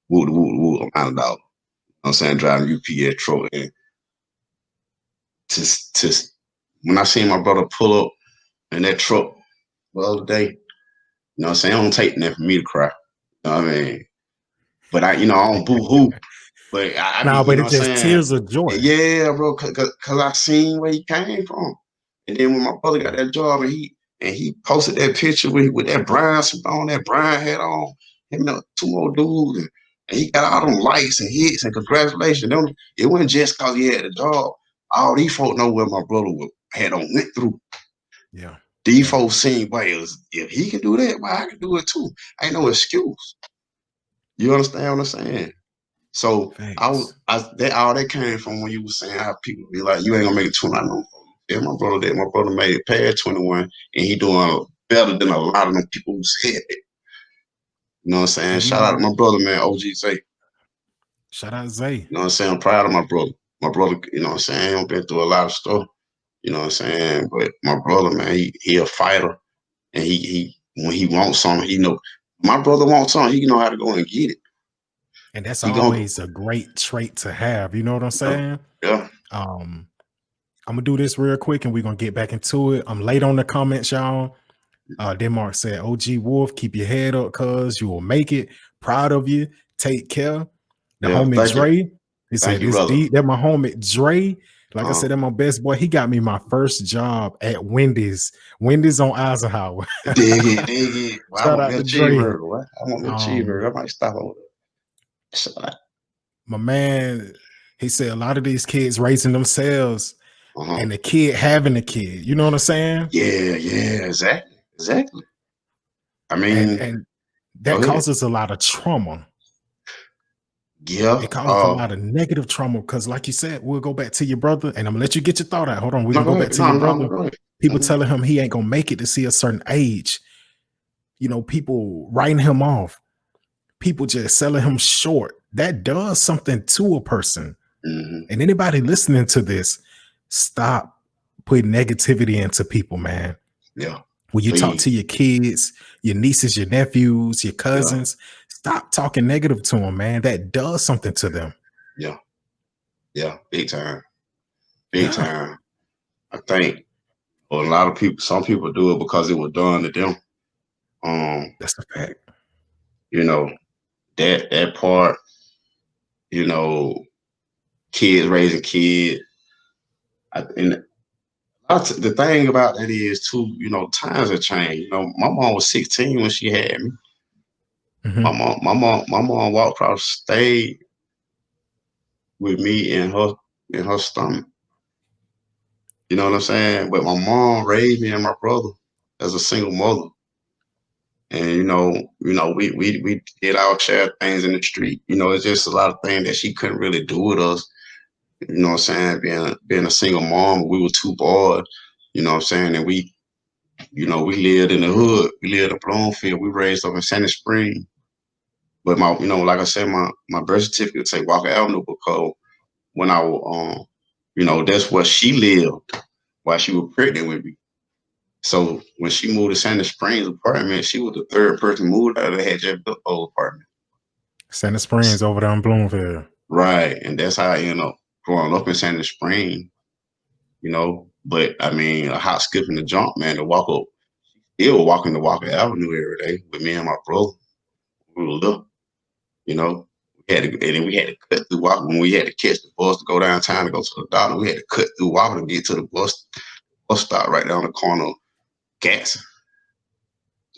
woo amount of dollars. You know what I'm saying? Driving UPS truck. And to when I seen my brother pull up in that truck the other day, you know what I'm saying? It don't take nothing for me to cry. You know what I mean? But I don't boo hoo. But I be, Nah, you but know it's what I'm just saying? tears of joy. Yeah, bro, cause I seen where he came from. And then when my brother got that job and he posted that picture with that Brian on, that Brian hat on, him and two more dudes, and he got all them likes and hits and congratulations. It wasn't just cause he had the job. All these folks know what my brother had went through. Yeah. These Yeah. folks seen, if he can do that, I can do it too. Ain't no excuse. You understand what I'm saying? So Facts. that all that came from when you were saying how people be like, you ain't gonna make it 21 no more. Yeah, my brother did. My brother made it past 21, and he doing better than a lot of them people who said it. You know what I'm saying? And Shout out to my brother, man, OG Zay. You shout out Zay. know what I'm saying? I'm proud of my brother. My brother, you know what I'm saying? I've been through a lot of stuff. You know what I'm saying? But my brother, man, he a fighter, and he when he wants something, he know My brother wants something, he know how to go and get it. And that's He gonna always a great trait to have. You know what I'm saying? yeah. I'm gonna do this real quick and we're gonna get back into it. I'm late on the comments, y'all. Denmark said, OG Wolf, keep your head up, cuz you will make it. Proud of you. Take care. The Yeah. homie Thank you. Dre, he Thank said, you, it's brother. deep. That my homie Dre. Like I Uh, said, that my best boy. He got me my first job at Wendy's. Wendy's on Eisenhower. dig it. Well, I Shout want out me a to Dre. cheeseburger. What? I want me a Um, cheeseburger. I might stop over there. So, my man, he said a lot of these kids raising themselves uh-huh. and the kid having a kid. You know what I'm saying? Yeah, exactly. I And mean, and go that ahead. causes a lot of trauma. Yeah. It causes a lot of negative trauma because, like you said, we'll go back to your brother, and I'm gonna let you get your thought out. Hold on, we're No, gonna go go back ahead. to your No, brother. go ahead. People telling him he ain't gonna make it to see a certain age. You know, people writing him off. People just selling him short. That does something to a person. Mm-hmm. And anybody listening to this, stop putting negativity into people, man. Yeah. When you talk Please. to your kids, your nieces, your nephews, your cousins, stop talking negative to them, man. That does something to them. Yeah. Big time. Yeah. I think a lot of people, some people do it because it was done to them. That's the fact. You know, that part, you know, kids raising kids. And the thing about that is too, you know, times have changed. You know, my mom was 16 when she had me. Mm-hmm. My mom walked across the stage with me in her stomach. You know what I'm saying? But my mom raised me and my brother as a single mother. And we did our share things in the street. You know, it's just a lot of things that she couldn't really do with us. You know what I'm saying? Being a single mom, we were two boys. You know what I'm saying? And we lived in the hood. We lived in Bloomfield. We raised up in Sandy Spring. But like I said, my birth certificate say Walker Avenue because when I was that's where she lived while she was pregnant with me. So when she moved to Sandy Springs apartment, she was the third person moved out of that had just built the old apartment. Sandy Springs over there in Bloomfield. Right. And that's how I ended up growing up in Sandy Springs, you know. But I mean, a hop, skip, and a jump, man, to walk up, still walking to Walker Avenue every day with me and my brother. We were little, you know. And then we had to cut through Walker when we had to catch the bus to go downtown to go to the doctor. We had to cut through Walker to get to the bus stop right down the corner of Gas.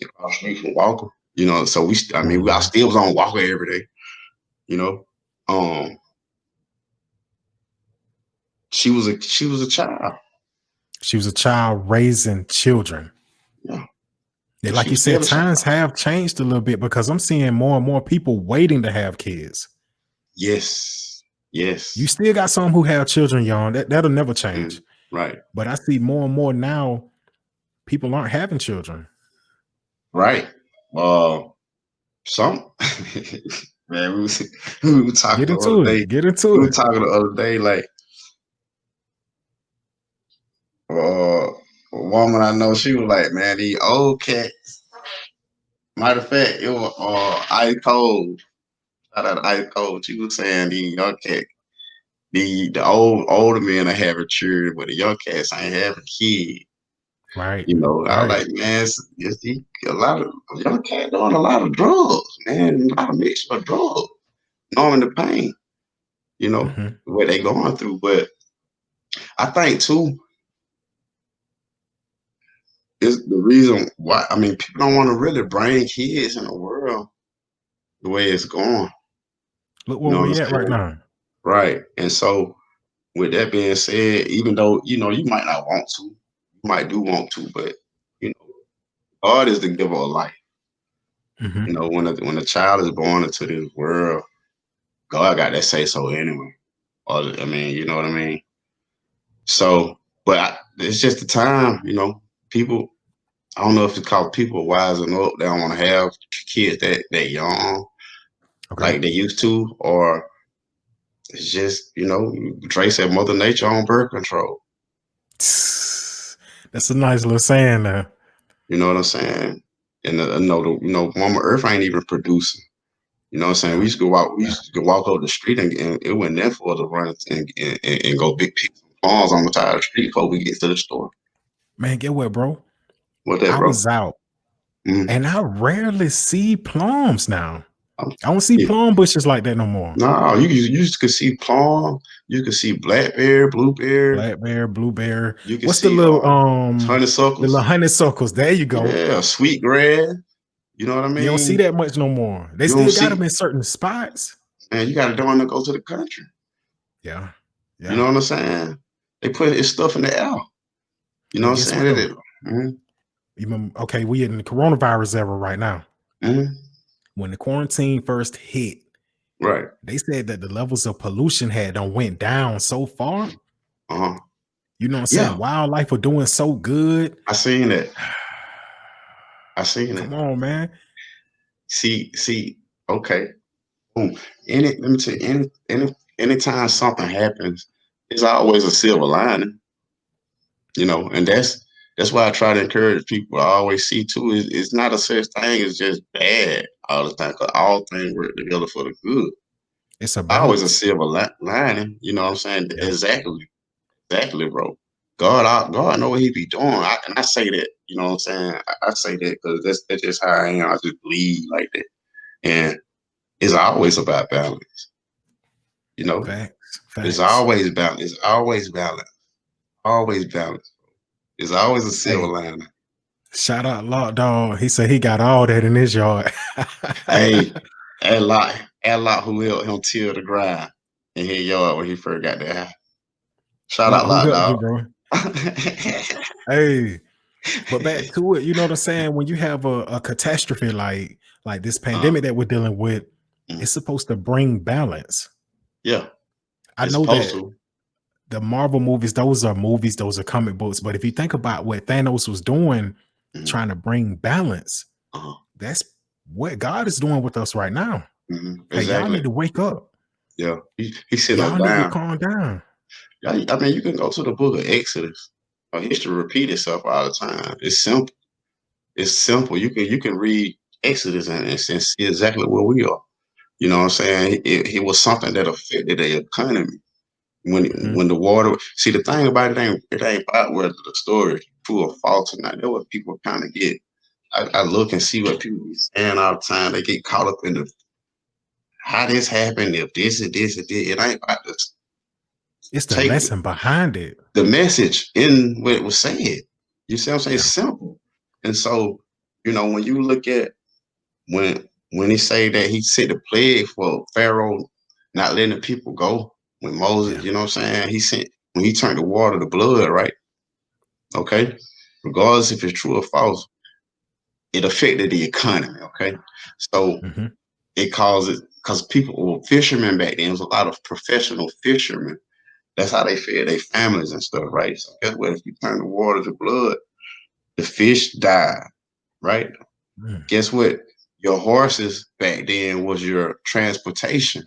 Across the street from Walker. You know, so I still was on Walker every day, you know. She was a child. She was a child raising children. Yeah. And And like she you was still said, a times child. have changed a little bit because I'm seeing more and more people waiting to have kids. Yes. You still got some who have children young. That'll never change. Right. But I see more and more now people aren't having children. Right. Some man, we were talking Get the other into day. it. Get We into were it. talking the other day, like a woman I know, she was like, man, these old cats. Matter of fact, it was Ice Cold. Shout out to Ice Cold. She was saying these young cats, the older men are having children, but the young cats ain't having kids. Right. You know, I was Right. like, man, a lot of young cats doing a lot of drugs, man, a lot of mixture of drugs, knowing the pain, you know, Mm-hmm. what they going through. But I think too is the reason why. I mean, people don't want to really bring kids in the world the way it's going. Look You where know what we I'm at right saying? now. Right. And so, with that being said, even though you might not want to, you might do want to, but you know, God is the giver of life. Mm-hmm. You know, when a child is born into this world, God got that say so anyway. Or I mean, you know what I mean. So, but it's just the time. You know, people. I don't know if it's called people wising up. They don't want to have kids that young Okay. like they used to, or it's just Dre said Mother Nature on birth control. That's a nice little saying there. You know what I'm saying? And Mama Earth ain't even producing. You know what I'm saying? Yeah. We used to walk over the street and it wasn't there for us to run and go big pieces of palms on the side of the street before we get to the store. Man, get what, bro? What that, I bro? was out Mm-hmm. and I rarely see plums now. I don't see plum bushes like that no more. No, you could see plum, you could see blackberry, blueberry, Blueberry. you could What's the see little honeysuckles. honeysuckles? There you go. Yeah, sweetgrass. You know what I You don't see mean? that much no more. They You don't still got see, them in certain spots. man. You got to want to go to the country. Yeah. You know what I'm saying? They put his stuff in the air. You know But what I'm guess saying? what though? Okay, we in the coronavirus era right now. When the quarantine first hit, right? They said that the levels of pollution had went down so far. You know what I'm saying? Wildlife were doing so good. I seen that. I seen it. Come on, man. See. Okay. Boom. Let me tell you. Anytime something happens, there's always a silver lining. You know, and that's why I try to encourage people. I always see too. It's not a such thing as just bad all the time. Cause all things work together for the good. It's a always a balance. silver lining. You know what I'm saying? Yeah. Exactly, bro. God know what he be doing. I say that, you know what I'm saying? I say that because that's just how I am. I just believe like that. And it's always about balance. You know? Facts. It's always balance. It's always balance. Always balance. It's always a silver lining. Shout out Lock Dog. He said he got all that in his yard. Hey, that lot who helped him till the ground in his yard when he first got there. Shout out Lock Dog, Dog. Hey, but back to it, you know what I'm saying? When you have a catastrophe like this pandemic that we're dealing with, it's supposed to bring balance. Yeah. I know that the Marvel movies, those are comic books. But if you think about what Thanos was doing, trying to bring balance, that's what God is doing with us right now. Hey, y'all need to wake up. Yeah. He said, y'all need to calm down. I mean, you can go to the book of Exodus. History repeat itself all the time. It's simple. It's simple. You can read Exodus and see exactly where we are. You know what I'm saying? It was something that affected the economy. When the water, see, the thing about it ain't about whether the story is true or false or not. That's what people kind of get. I look and see what people be saying all the time. They get caught up in the how this happened, if this and this and this. It ain't about this. It's the lesson behind it. The message in what it was said. You see what I'm saying? It's simple. And so, you know, when you look at when he say that he sent the plague for Pharaoh not letting the people go, when Moses, you know what I'm saying? When he turned the water to blood, right? Okay. Regardless if it's true or false, it affected the economy. Okay. So it causes, because people were fishermen back then, there was a lot of professional fishermen. That's how they fed their families and stuff, right? So guess what? If you turn the water to blood, the fish died, right? Guess what? Your horses back then was your transportation.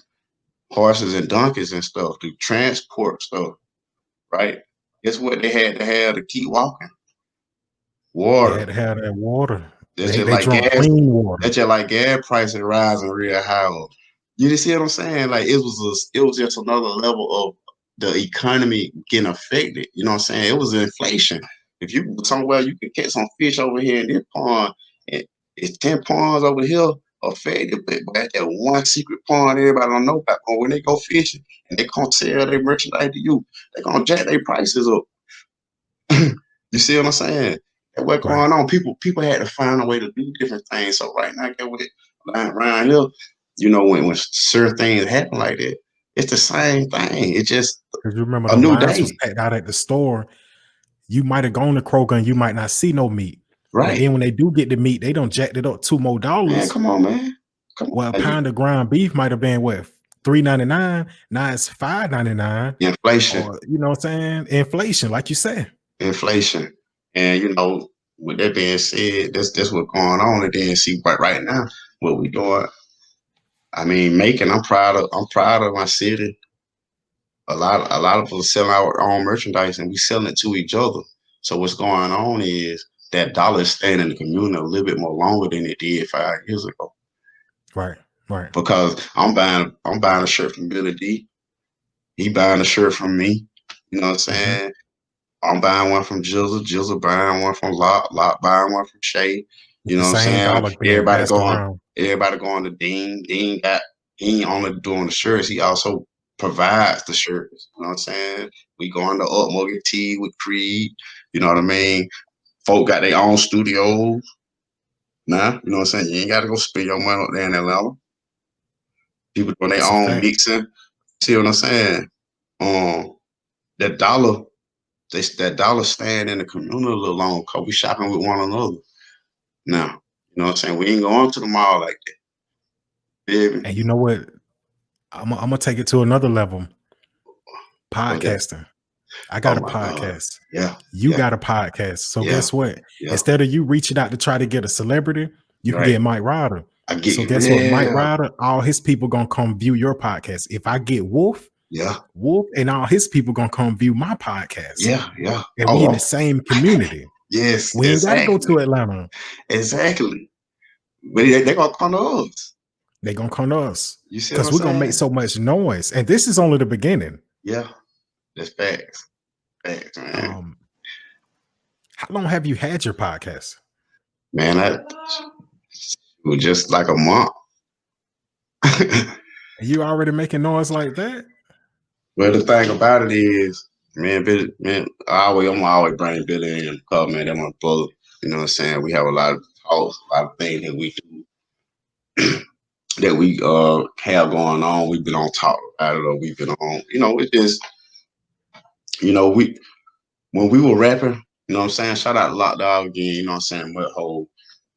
Horses and donkeys and stuff to transport stuff, right? Guess what they had to have to keep walking? Water. They had to have that water. That's They drunk clean water. That's just like gas prices rising real high. You see what I'm saying? Like it was just another level of the economy getting affected. You know what I'm saying? It was inflation. If you somewhere you can catch some fish over here in this pond, and it's 10 ponds over here affected, but that one secret pond everybody don't know about. When they go fishing and they can't sell their merchandise to you, they're gonna jack their prices up. You see what I'm saying? And what's going on? People had to find a way to do different things. So right now, get with around here, you know, when certain things happen like that, it's the same thing. It's just because you remember a the new lines day. was packed out at the store. You might have gone to Kroger and you might not see no meat. Right. But then when they do get the meat, they don't jacked it up $2 more. Man, come on, man. Come on. Well, a pound of ground beef might have been what, $3.99. Now it's $5.99. Inflation. Or, you know what I'm saying? Inflation, like you said. Inflation. And you know, with that being said, that's what's going on. And then see, but right now, what we doing. I mean, Macon, I'm proud of my city. A lot of people selling our own merchandise and we selling it to each other. So what's going on is that dollar is staying in the community a little bit more longer than it did 5 years ago. Right. Because I'm buying a shirt from Billy D. He buying a shirt from me. You know what I'm saying? I'm buying one from Jizzle buying one from Lot buying one from Shay. It's You the know what I'm same saying? dollar being passed around. Everybody going to Dean. He ain't only doing the shirts, he also provides the shirts. You know what I'm saying? We going to Upmore T with Creed. You know what I mean? Folk got their own studios. Now, you know what I'm saying? You ain't gotta go spend your money up there in Atlanta. People doing their That's a own fact. mixing. See what I'm saying? That dollar, that dollar staying in the community a little longer because we shopping with one another. Now, you know what I'm saying? We ain't going to the mall like that. Baby. And you know what? I'm gonna take it to another level. Podcasting. I got a podcast. Yeah. You got a podcast. So guess what? Yeah. Instead of you reaching out to try to get a celebrity, you can get Mike Ryder. So guess what? Mike Ryder, all his people gonna come view your podcast. If I get Wolf and all his people gonna come view my podcast. Yeah. And we in the same community. Yes. We ain't gotta go to Atlanta. Exactly. But they gonna come to us. They gonna come to us. You see, because we're gonna make so much noise. And this is only the beginning. Yeah. That's facts. Facts, man. How long have you had your podcast? Man, it was just like a month. You already making noise like that? Well, the thing about it is, Billy, I'm always bringing Billy in because, man, they're my brother. You know what I'm saying? We have a lot of talks, a lot of things that we do that we have going on. We've been on talk about it, or we've been on, it's just, when we were rapping, you know what I'm saying? Shout out to Lock Dog again, you know what I'm saying? Mudhole.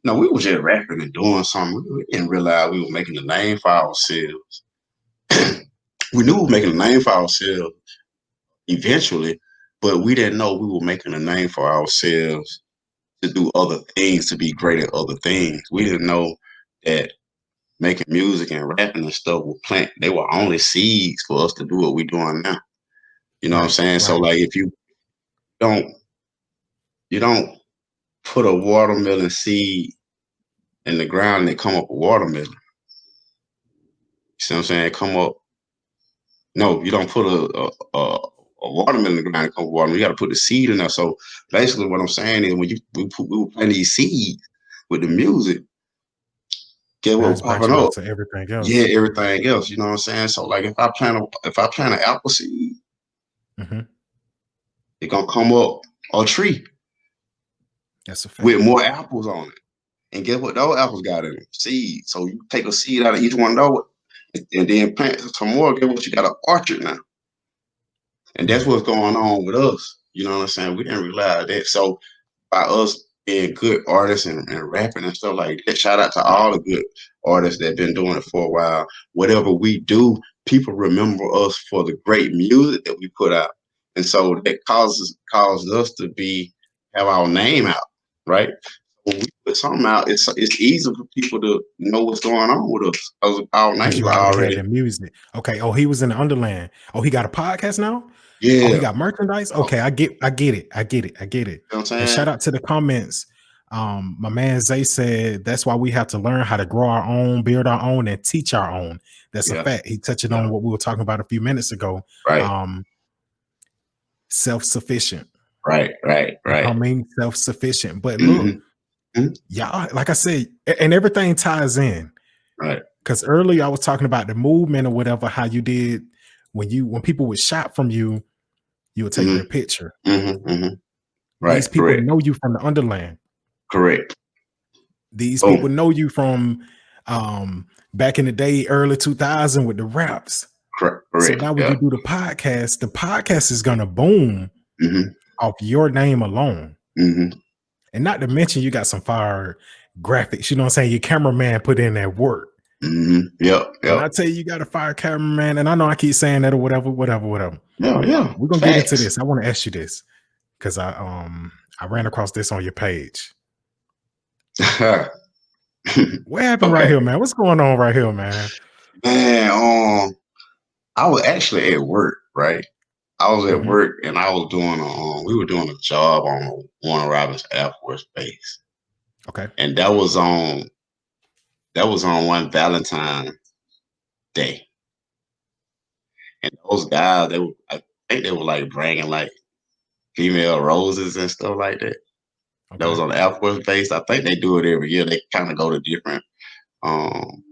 We were just rapping and doing something. We didn't realize we were making a name for ourselves. We knew we were making a name for ourselves eventually, but we didn't know we were making a name for ourselves to do other things, to be great at other things. We didn't know that making music and rapping and stuff they were only seeds for us to do what we're doing now. You know what I'm saying? Right. So like, if you don't put a watermelon seed in the ground and it come up a watermelon. You see what I'm saying? No, you don't put a watermelon in the ground and come up watermelon. You got to put the seed in there. So basically what I'm saying is when we were playing these seeds with the music, get what was popping up to everything else. Yeah, everything else. You know what I'm saying? So like, if I plant an apple seed, it's gonna come up a tree. That's a fact. With more apples on it. And guess what those apples got in them? Seeds. So you take a seed out of each one of those and then plant some more. Guess what? You got an orchard now. And that's what's going on with us. You know what I'm saying? We didn't realize that. So by us being good artists and rapping and stuff like that, shout out to all the good artists that have been doing it for a while. Whatever we do, people remember us for the great music that we put out. And so that caused us to have our name out, right? When we put something out, it's easy for people to know what's going on with us because our names you already had the music. Okay. Oh, he was in the Underland. Oh, he got a podcast now? Yeah. Oh, he got merchandise? Okay, I get it. You know what I'm saying? And shout out to the comments. My man Zay said that's why we have to learn how to grow our own, build our own, and teach our own. That's a fact. He touched on what we were talking about a few minutes ago. Right. Self-sufficient. Right. I mean, self-sufficient. But look, y'all, like I said, and everything ties in. Right. Because earlier I was talking about the movement or whatever, how you did when people would shop from you, you would take their picture. Right. These people know you from the Underland. Correct. These people know you from back in the day, early 2000 with the raps. Correct. So now when you do the podcast is gonna boom off your name alone. And not to mention you got some fire graphics, you know what I'm saying? Your cameraman put in that work. Yep. And I tell you, you got a fire cameraman, and I know I keep saying that or whatever. Yeah. We're gonna get into this. I want to ask you this because I ran across this on your page. What happened right here, man? What's going on right here, man? Man, I was actually at work, right? I was at Mhm. work and I was doing we were doing a job on Warner Robins Air Force Base, Okay. and that was on one Valentine's Day, and those guys I think they were like bringing like female roses and stuff like that. That Okay. was on the Air Force Base. I think they do it every year. They kind of go to different um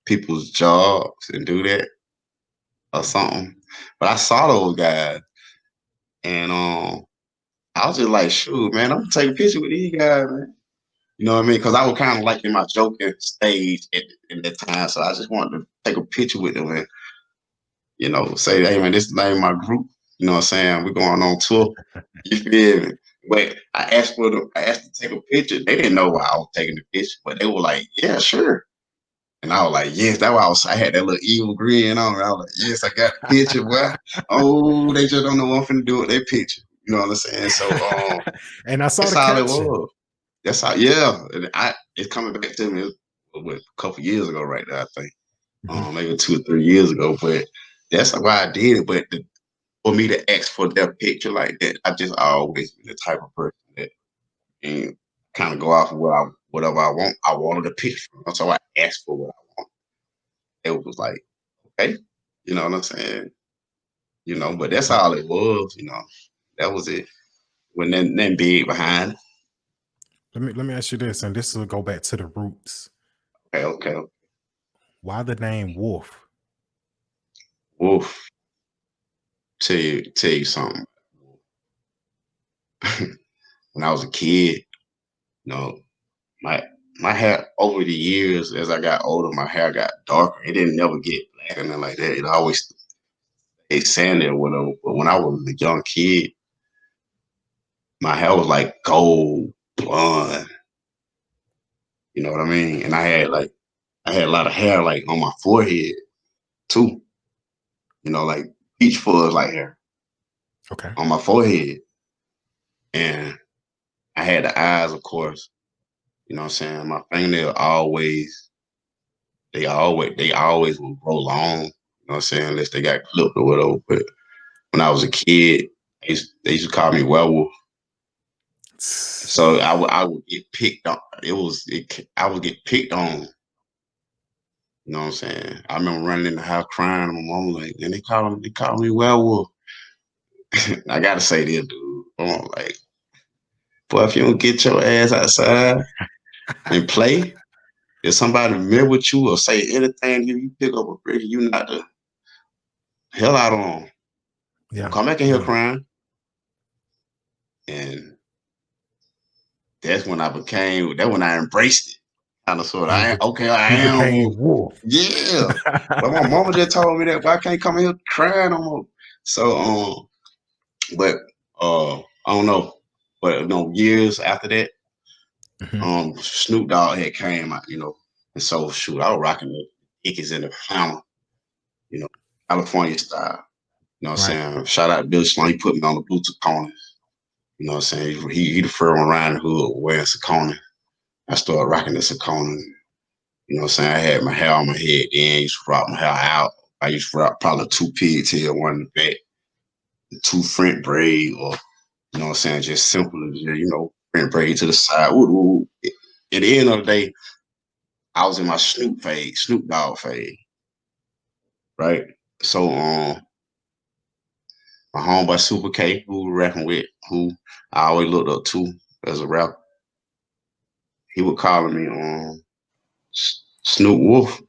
people's jobs and do that or something. But I saw those guys, and I was just like, shoot, man, I'm gonna take a picture with these guys, man. You know what I mean? Because I was kind of like in my joking stage in that time, so I just wanted to take a picture with them and say, hey, man, this is the name of my group. You know what I'm saying? We're going on tour. You feel me? But I asked to take a picture. They didn't know why I was taking the picture, but they were like, yeah, sure. And I was like, yes, that's why I had that little evil grin on. I was like, yes, I got the picture, boy. Oh, they just don't know what I'm finna do with their picture. You know what I'm saying? So And I saw that's the all it caption. was. That's how, yeah. And it's coming back to me a couple years ago, right there, I think. Mhm. Maybe 2 or 3 years ago. But that's why I did it. But for me to ask for their picture like that, I just always been the type of person that and kind of go off of whatever I want. I wanted a picture from them, so I asked for what I want. It was like, okay, you know what I'm saying? But that's all it was. That was it. When nothing big behind it. Let me ask you this, and this will go back to the roots. Okay, okay. Why the name Wolf? Wolf. Tell you something. When I was a kid, you know, my my hair over the years as I got older, my hair got darker. It didn't never get black or nothing like that. It always stayed sandy or whatever. But when I was a young kid, my hair was like gold blonde. You know what I mean? And I had a lot of hair like on my forehead too. Like peach fuzz like hair Okay. on my forehead. And I had the eyes, of course. You know what I'm saying? My fingernail they always will grow long. You know what I'm saying? Unless they got clipped or whatever. But when I was a kid, they used to call me werewolf. So I would get picked on. I would get picked on. You know what I'm saying? I remember running in the house crying. And my mom was like, and they call me werewolf. I gotta say this, dude. I'm like, boy, if you don't get your ass outside and play, if somebody met with you or say anything, you pick up a brick, you knock the hell out of them. Don't Yeah. come back in here Yeah. crying. And that's when I embraced it. Kind of sort of. You I you am became wolf. Wolf. Yeah. But my mama just told me that, but I can't come in here crying no more. So but I don't know. But years after that, Mhm. Snoop Dogg had came out, and so shoot, I was rocking the Dickies in the flannel, you know, California style. You know what Right. I'm saying? Shout out to Billy Sloan, he put me on the blue Saucony. You know what I'm saying? He the first one around the hood wearing Saucony. I started rocking the Saucony. You know what I'm saying? I had my hair on my head then. I used to rock my hair out. I used to rock probably 2 pigtail, one in the back, the 2 front braid, or you know what I'm saying, just simple as front braid to the side. Ooh, ooh. At the end of the day, I was in my Snoop Dogg phase, right? So my homeboy Super K, who we were rapping with, who I always looked up to as a rapper, he would call me Snoop Wolf.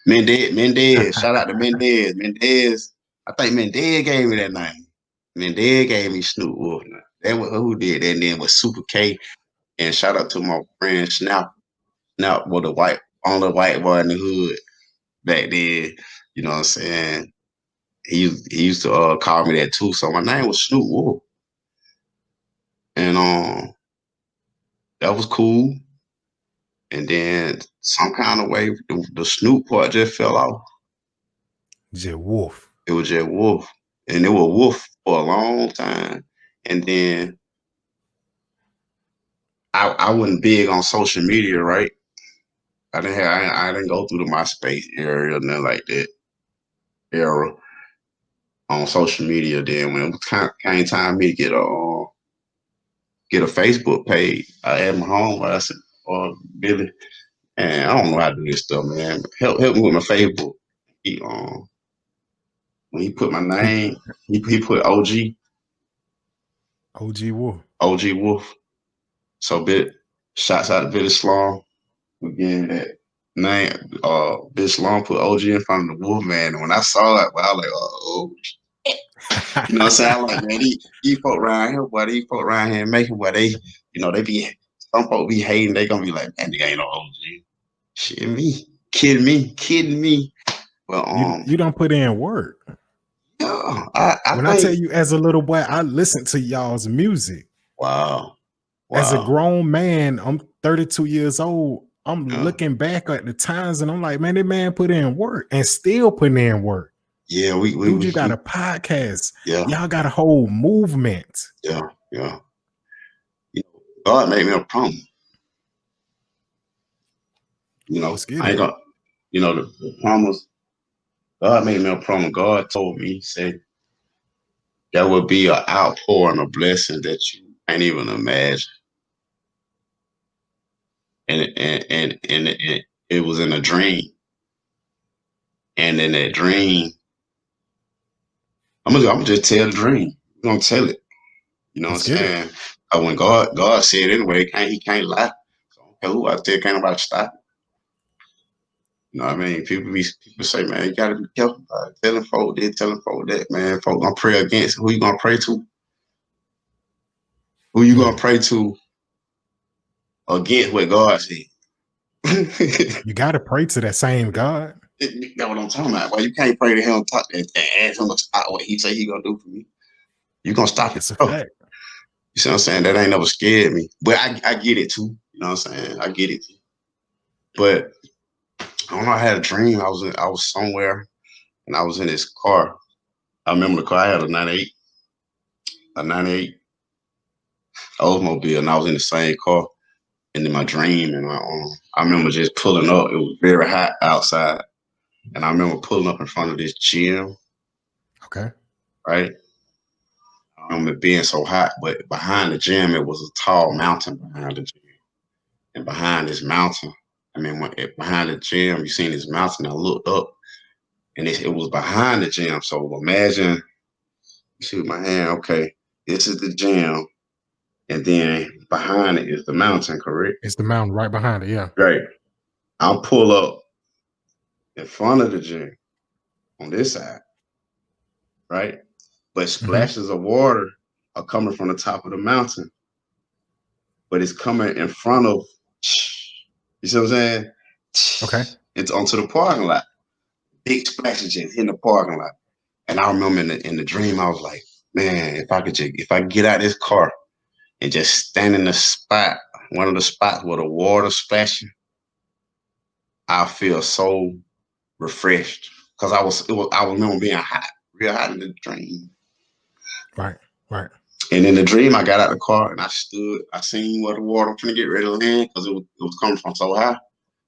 Mendez. Shout out to Mendez. Mendez. I think Mendez gave me that name. Mendez gave me Snoop Wolf. That was who did that. And then with Super K. And shout out to my friend Snap. Snap was the only white boy in the hood back then. You know what I'm saying? He used to call me that too. So my name was Snoop Wolf. And that was cool. And then some kind of way the Snoop part just fell off. Just Wolf. It was just Wolf. And it was Wolf for a long time. And then I wasn't big on social media, right? I didn't go through the MySpace area or nothing like that era. on social media. Then when it was came time me to get a Facebook page, I added my home. I said, Billy, and I don't know how to do this stuff, man. Help me with my Facebook. He when he put my name, he put OG Wolf. OG Wolf. So shouts out to Billy Slong. We getting that name. Billy Slong put OG in front of the Wolf, man. And when I saw it, I was like, oh. You know what I'm saying? I'm like, man, these folk around here, boy, these folk around here in Macon, boy, they be, some folk be hating, they gonna be like, man, nigga ain't no OG. Shit, kidding me. Well, you don't put in work. Yeah, I tell you, as a little boy, I listened to y'all's music. Wow. As a grown man, I'm 32 years old. I'm looking back at the times and I'm like, man, that man put in work and still putting in work. Yeah, you got a podcast. Yeah. Y'all got a whole movement. Yeah. You know, God made me a promise. You know, I ain't gonna, the promise, God made me a promise. God told me, he said, there will be an outpouring of blessing that you can't even imagine. And it was in a dream. And in that dream, I'm gonna just tell the dream. I'm gonna tell it. You know what I'm saying? When God said anyway, he can't lie. So who out there can't nobody stop it. You know what I mean? People say, man, you gotta be careful about it. Telling folk this, telling folk that, man. Folk gonna pray against who you gonna pray to? Who you gonna pray to against what God said? You gotta pray to that same God. That's what I'm talking about. Well, you can't pray to him and ask him to stop what he say he gonna do for me. You gonna stop it. You see what I'm saying? That ain't never scared me. But I get it too. You know what I'm saying? I get it too. But I don't know, I had a dream. I was somewhere and I was in this car. I remember the car. I had a 98 Oldsmobile, and I was in the same car. And in my dream, and I remember just pulling up. It was very hot outside, and I remember pulling up in front of this gym. Okay. Right. I remember it being so hot, but behind the gym, it was a tall mountain behind the gym, and behind this mountain, behind the gym, you seen this mountain. I looked up, and it was behind the gym. So imagine, you see with my hand. Okay, this is the gym. And then behind it is the mountain, correct? It's the mountain right behind it, yeah. Right. I'll pull up in front of the gym on this side, right? But splashes of water are coming from the top of the mountain. But it's coming in front of, you see what I'm saying? Okay. It's onto the parking lot. Big splashes just in the parking lot. And I remember in the dream, I was like, man, if I could get out of this car and just stand in the spot, one of the spots where the water splashing, I feel so refreshed because I remember being hot, real hot in the dream. Right. And in the dream, I got out of the car and I seen where the water was gonna get ready to land because it was coming from so high.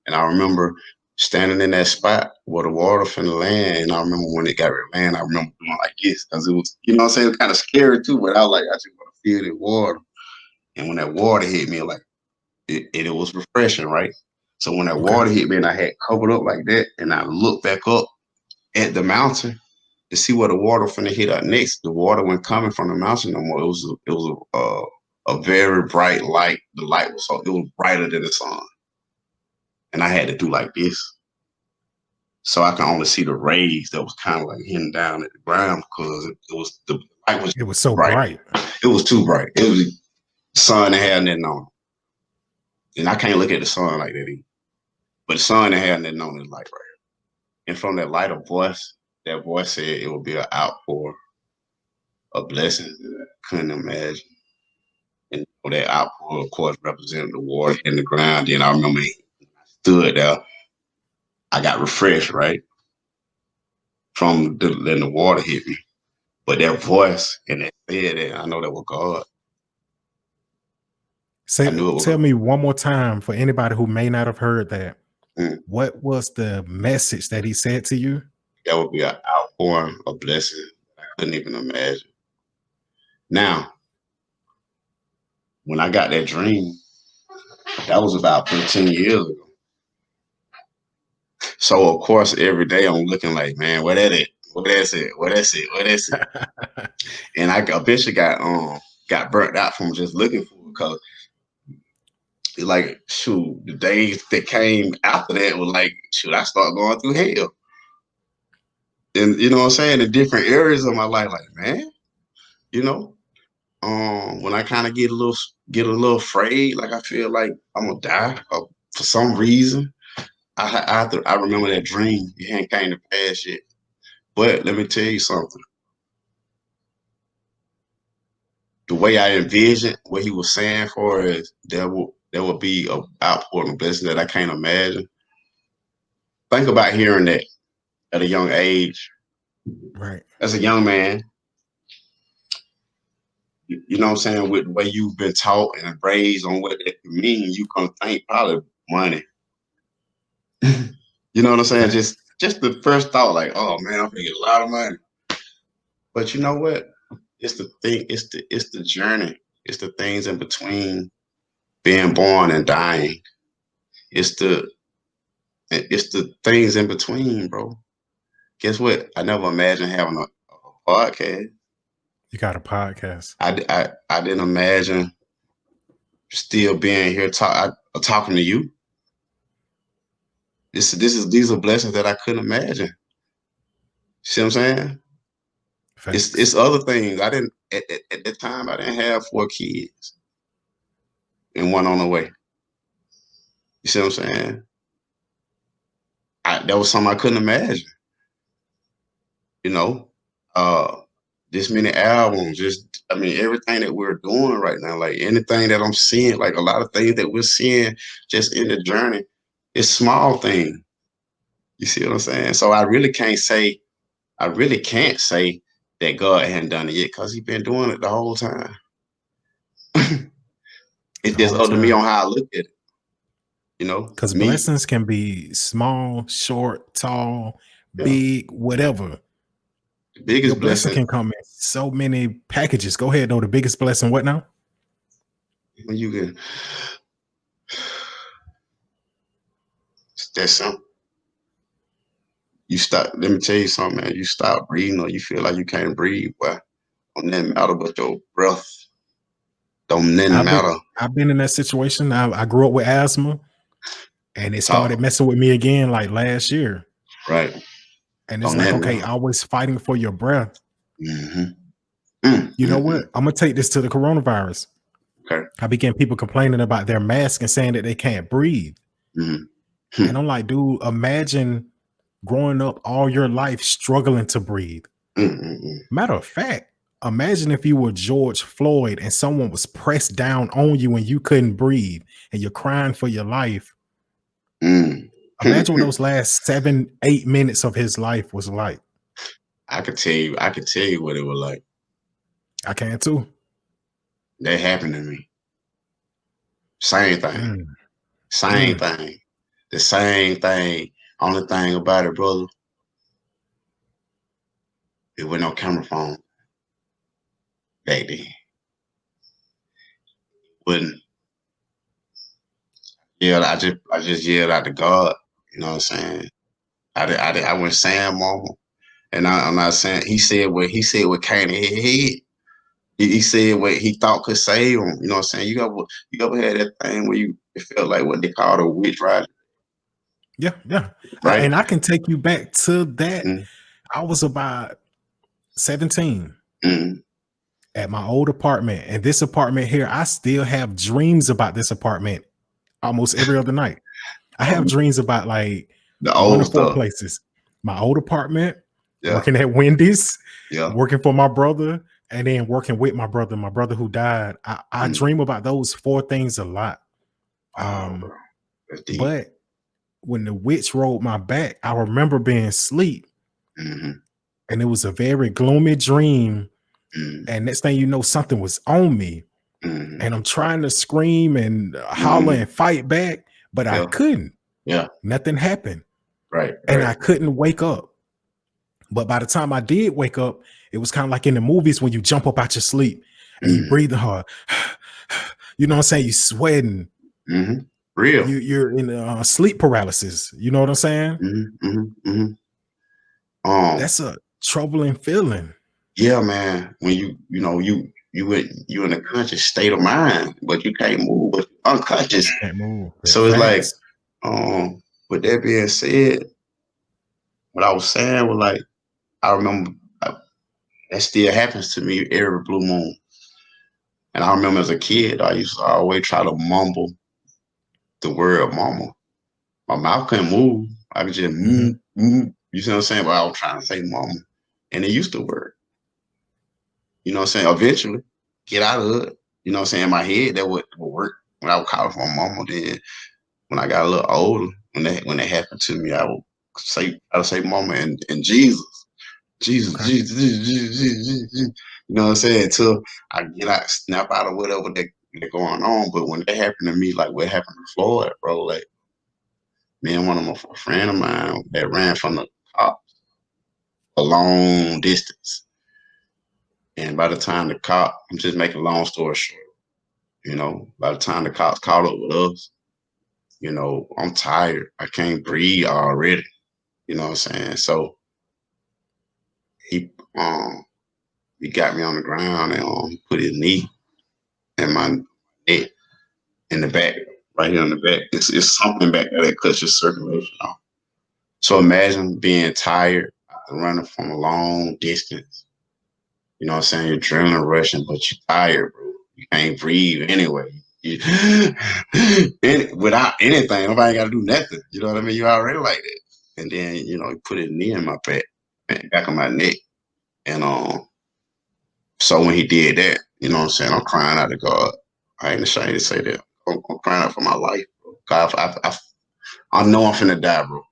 And I remember standing in that spot where the water finna land. And I remember when it got ready to land, I remember doing like this because it was, you know what I'm saying, it was kind of scary too. But I was like, I just want to feel the water. And when that water hit me, like it was refreshing, right? So when that water hit me and I had covered up like that, and I looked back up at the mountain to see where the water finna hit up next, the water wasn't coming from the mountain no more. It was a very bright light. The light it was brighter than the sun, and I had to do like this, so I can only see the rays that was kind of like hitting down at the ground because the light was. It was so bright. It was too bright. It was the sun that had nothing on it, and I can't look at the sun like that either. But the sun that had nothing on it, light right here. And from that light of voice, that voice said it would be an outpour of blessings that I couldn't imagine. And that outpour, of course, represented the water in the ground. Then I remember I stood there, I got refreshed, right? Then the water hit me. But that voice and that said that, I know that was God. Tell me one more time for anybody who may not have heard that. What was the message that he said to you? That would be an outpouring of blessing I couldn't even imagine. Now, when I got that dream, that was about 15 years ago. So of course, every day I'm looking like, man, where that at? Where that's it? Where that's it? Where that's it? And I eventually got burnt out from just looking for it because like shoot, the days that came after that was like, shoot, I start going through hell. And you know what I'm saying? In different areas of my life, like, man, you know, when I kind of get a little afraid, like I feel like I'm gonna die for some reason. I remember that dream. It hadn't came to pass yet. But let me tell you something. The way I envisioned what he was saying for is there will be a outpouring of blessing that I can't imagine. Think about hearing that at a young age. Right. As a young man, you know what I'm saying, with the way you've been taught and raised on what that can mean, you can think probably money. You know what I'm saying? Facts. Just the first thought, like, oh man, I'm gonna get a lot of money. But you know what? It's the thing, it's the journey, it's the things in between being born and dying. It's the things in between, bro. Guess what? I never imagined having a podcast. You got a podcast. I didn't imagine still being here talking to you. These are blessings that I couldn't imagine. See what I'm saying? Facts. It's other things. I didn't at the time I didn't have 4 kids and one on the way. You see what I'm saying? That was something I couldn't imagine. You know, this many albums, I mean, everything that we're doing right now, like anything that I'm seeing, like a lot of things that we're seeing just in the journey, it's small things. You see what I'm saying? So I really can't say that God hadn't done it yet because He's been doing it the whole time. It's The just whole up to me time. on how I look at it. You know, Because me, blessings can be small, short, tall, yeah. big, whatever. The Your biggest blessing blessing can come in so many packages. Go ahead, though. The biggest blessing, what now? when you can. That's something. You stop. Let me tell you something, man. You stop breathing, or you feel like you can't breathe. Boy, don't nothing matter but your breath. Don't nothing matter. I've been in that situation. I grew up with asthma, and it started Talk messing with me again like last year. right. And it's Don't like, nothing okay, matter. always fighting for your breath. Mm-hmm. You know what? I'm gonna take this to the coronavirus. Okay. I began people complaining about their mask and saying that they can't breathe. Mm-hmm. And I'm like, dude, imagine growing up all your life struggling to breathe. Mm-hmm. Matter of fact, imagine if you were George Floyd and someone was pressed down on you and you couldn't breathe and you're crying for your life. Imagine what those last 7-8 minutes of his life was like. I could tell you what it was like. I can too. That happened to me. Same thing. Same thing. The same thing. Only thing about it, brother, it wasn't no camera phone back then. Wouldn't. Yeah, I just yelled out to God. You know what I'm saying? I went saying, mama, and I'm not saying he said what came to his head. He said what he thought could save him. You know what I'm saying? You ever had that thing where it felt like what they call a witch rider? Yeah. Right? And I can take you back to that. Mm-hmm. I was about 17 Mm-hmm. at my old apartment. And this apartment here, I still have dreams about this apartment almost every other night. I have dreams about like The 1 old of 4 stuff. places. My old apartment, Yeah. working at Wendy's, Yeah. working for my brother, and then working with my brother who died. I dream about those 4 things a lot. Bro. That's deep. But when the witch rolled my back, I remember being asleep, and it was a very gloomy dream. And next thing you know, something was on me, and I'm trying to scream and holler and fight back, but I couldn't. Yeah. Nothing happened. Right. And I couldn't wake up. But by the time I did wake up, It was kind of like in the movies when you jump up out your sleep and you breathe hard. You know what I'm saying? You sweating. Real. You're in sleep paralysis. You know what I'm saying? That's a troubling feeling. Yeah, man. When you in a conscious state of mind, but you can't move, but you're unconscious. Can't move. So it's like, Facts. with that being said, what I was saying was like, I remember that still happens to me every blue moon. And I remember as a kid, I used to always try to mumble the word mama. My mouth couldn't move. I could just you see what I'm saying? But I was trying to say mama. And it used to work. You know what I'm saying? Eventually, get out of it. You know what I'm saying? In my head, that would work when I would call for my mama. Then when I got a little older, when that happened to me, I would say mama and Jesus. Jesus, Okay. Jesus, Jesus, Jesus, Jesus, Jesus. You know what I'm saying? Until I get out, snap out of whatever that going on. But when that happened to me, like what happened to Floyd, bro, like, man, a friend of mine that ran from the cops a long distance. And by the time I'm just making a long story short, by the time the cops caught up with us, I'm tired. I can't breathe already. You know what I'm saying? So he got me on the ground and put his knee in my neck in the back, right here in the back. It's something back there that cuts your circulation off. So imagine being tired after running from a long distance. You know what I'm saying? You're adrenaline rushing, but you're tired, bro. You can't breathe anyway. Without anything, nobody got to do nothing. You know what I mean? You already like that. And then, he put his knee in my back of my neck. And so when he did that, you know what I'm saying? I'm crying out to God. I ain't ashamed to say that. I'm crying out for my life, bro. God, I know I'm finna die, bro.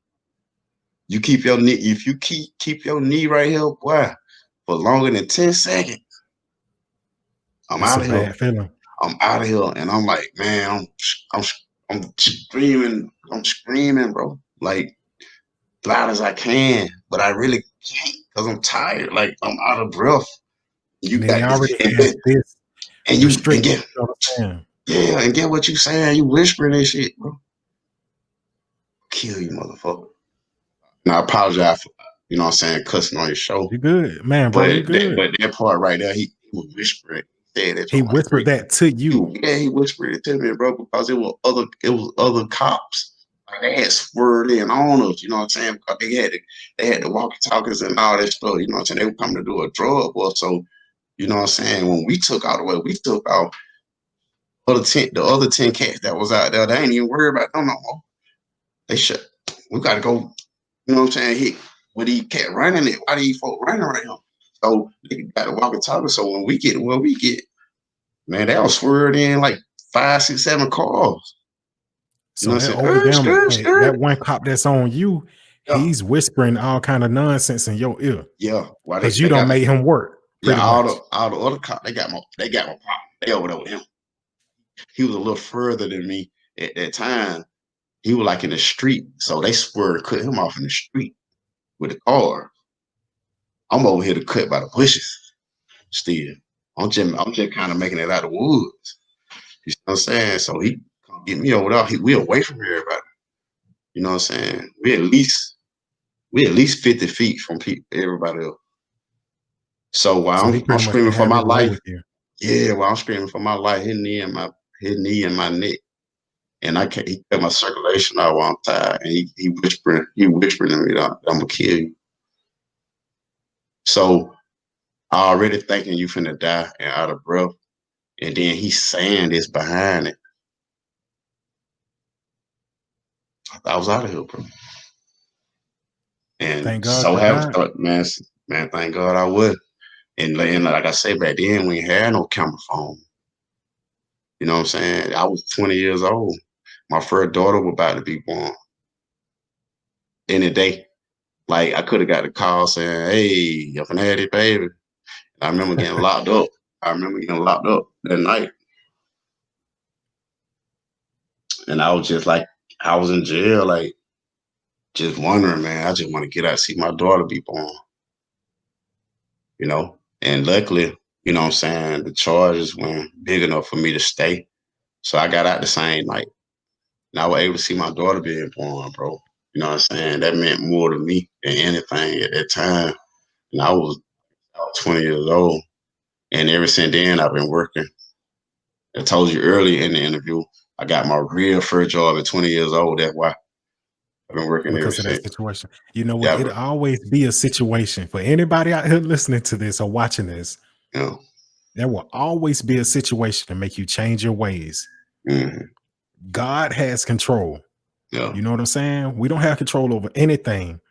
You keep your knee, if you keep your knee right here, boy, for longer than 10 seconds, I'm That's out a of here. bad feeling. I'm out of here, and I'm like, man, I'm screaming, bro, like loud as I can, but I really can't because I'm tired, like I'm out of breath. You And then you got this, already have this and restriction. get, yeah, and get what you saying. You whispering and shit, bro. Kill you, motherfucker. Now I apologize for, you know what I'm saying, cussing on your show. You good, man, bro. You good. But that part right there, he was whispering. He whispered that to you. He whispered it to me, bro, because it was other cops. Like they had swerved in on us, you know what I'm saying? Because they had the walkie-talkies and all that stuff, you know what I'm saying? They were coming to do a drug war. So, you know what I'm saying? When we took out the way, we took out the other 10 cats that was out there. They ain't even worried about them no more. They shut. We gotta go, you know what I'm saying? Hit when he kept running it. Why these folk running around him? So they got the walkie-talkie. So when we get where we get, man, they all swerved in like 5, 6, 7 cars. So that older them, that one cop that's on you, he's whispering all kind of nonsense in your ear. Yeah, because you don't make him work. Yeah, all the other cops, they got my pop. They over there with him. He was a little further than me at that time. He was like in the street, so they swerved to cut him off in the street with the car. I'm over here to cut by the bushes. Still, I'm just kind of making it out of the woods. You know what I'm saying? So he come get me over there. We away from everybody. You know what I'm saying? We at least 50 feet from everybody else. So while I'm screaming for my life, while I'm screaming for my life, his knee in my neck, and he cut my circulation out while I'm tired, and he whispering to me that I'm gonna kill you. So I already thinking you finna die and out of breath, and then he's saying this behind it. I was out of here, bro. And thank God so man, thank God I would. And like I say, back then we ain't had no camera phone. You know what I'm saying? I was 20 years old. My first daughter was about to be born. Any day. Like I could have got a call saying, hey, you finna have this baby. And I remember getting locked up. That night. And I was just like, I was in jail, like, just wondering, man, I just want to get out and see my daughter be born. you know. And luckily, you know what I'm saying, the charges weren't big enough for me to stay. So I got out the same night. And I was able to see my daughter being born, bro. You know what I'm saying? That meant more to me than anything at that time. And I was 20 years old. And ever since then, I've been working. I told you earlier in the interview, I got my real first job at 20 years old. That's why I've been working ever because of that since. situation. You know what? Yeah, It'll bro. always be a situation for anybody out here listening to this or watching this. You know? There will always be a situation to make you change your ways. Mm-hmm. God has control. Yeah. You know what I'm saying? We don't have control over anything.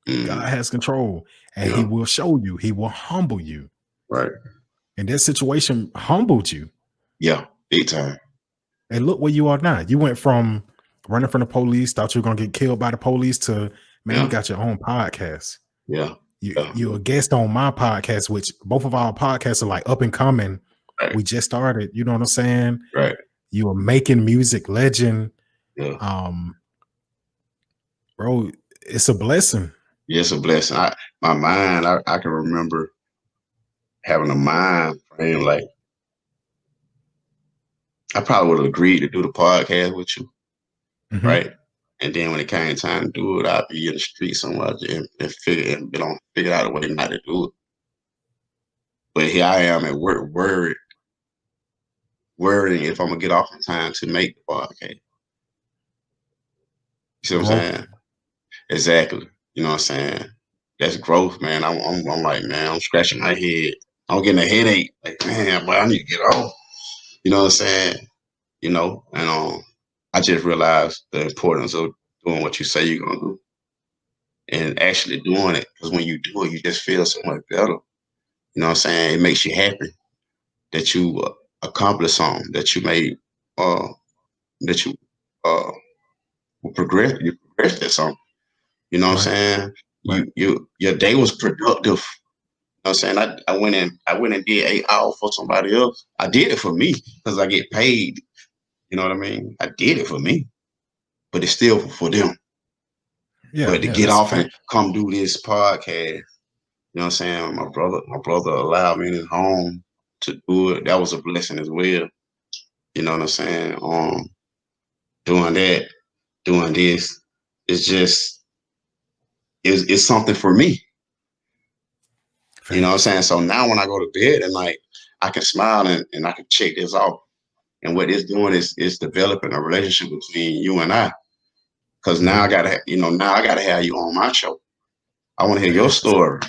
Mm-hmm. God has control, and Yeah. He will show you. He will humble you. Right. And this situation humbled you. Yeah. Big time. And look where you are now. You went from running from the police, thought you were gonna get killed by the police, to man, you got your own podcast. Yeah. You're a guest on my podcast, which both of our podcasts are like up and coming. Right. We just started. You know what I'm saying? Right. You are making music legend. Yeah. Bro, it's a blessing. Yeah, it's a blessing. My mind, I can remember having a mind frame like I probably would have agreed to do the podcast with you, right? And then when it came time to do it, I'd be in the street somewhere and figure out a way not to do it. But here I am at work, worrying if I'm gonna get off in time to make the podcast. You see what I'm saying? Exactly. You know what I'm saying? That's growth, man. I'm like, man, I'm scratching my head. I'm getting a headache. Like, man, but I need to get off. You know what I'm saying? You know, and I just realized the importance of doing what you say you're gonna do and actually doing it. Because when you do it, you just feel so much better. You know what I'm saying? It makes you happy that you accomplished something, that you made, that you progressed. You progressed at something. You know what I'm saying? Right. Your day was productive. You know what I'm saying? I went and did 8 hours for somebody else. I did it for me because I get paid. You know what I mean? I did it for me, but it's still for them. Yeah. But to get off and come do this podcast, you know what I'm saying? My brother allowed me in his home to do it. That was a blessing as well. You know what I'm saying? Doing that, doing this, it's just it's something for me. You know what I'm saying? So now when I go to bed at night, I can smile and I can check this off. And what it's doing is developing a relationship between you and I. Because now I gotta have you on my show. I want to hear your story.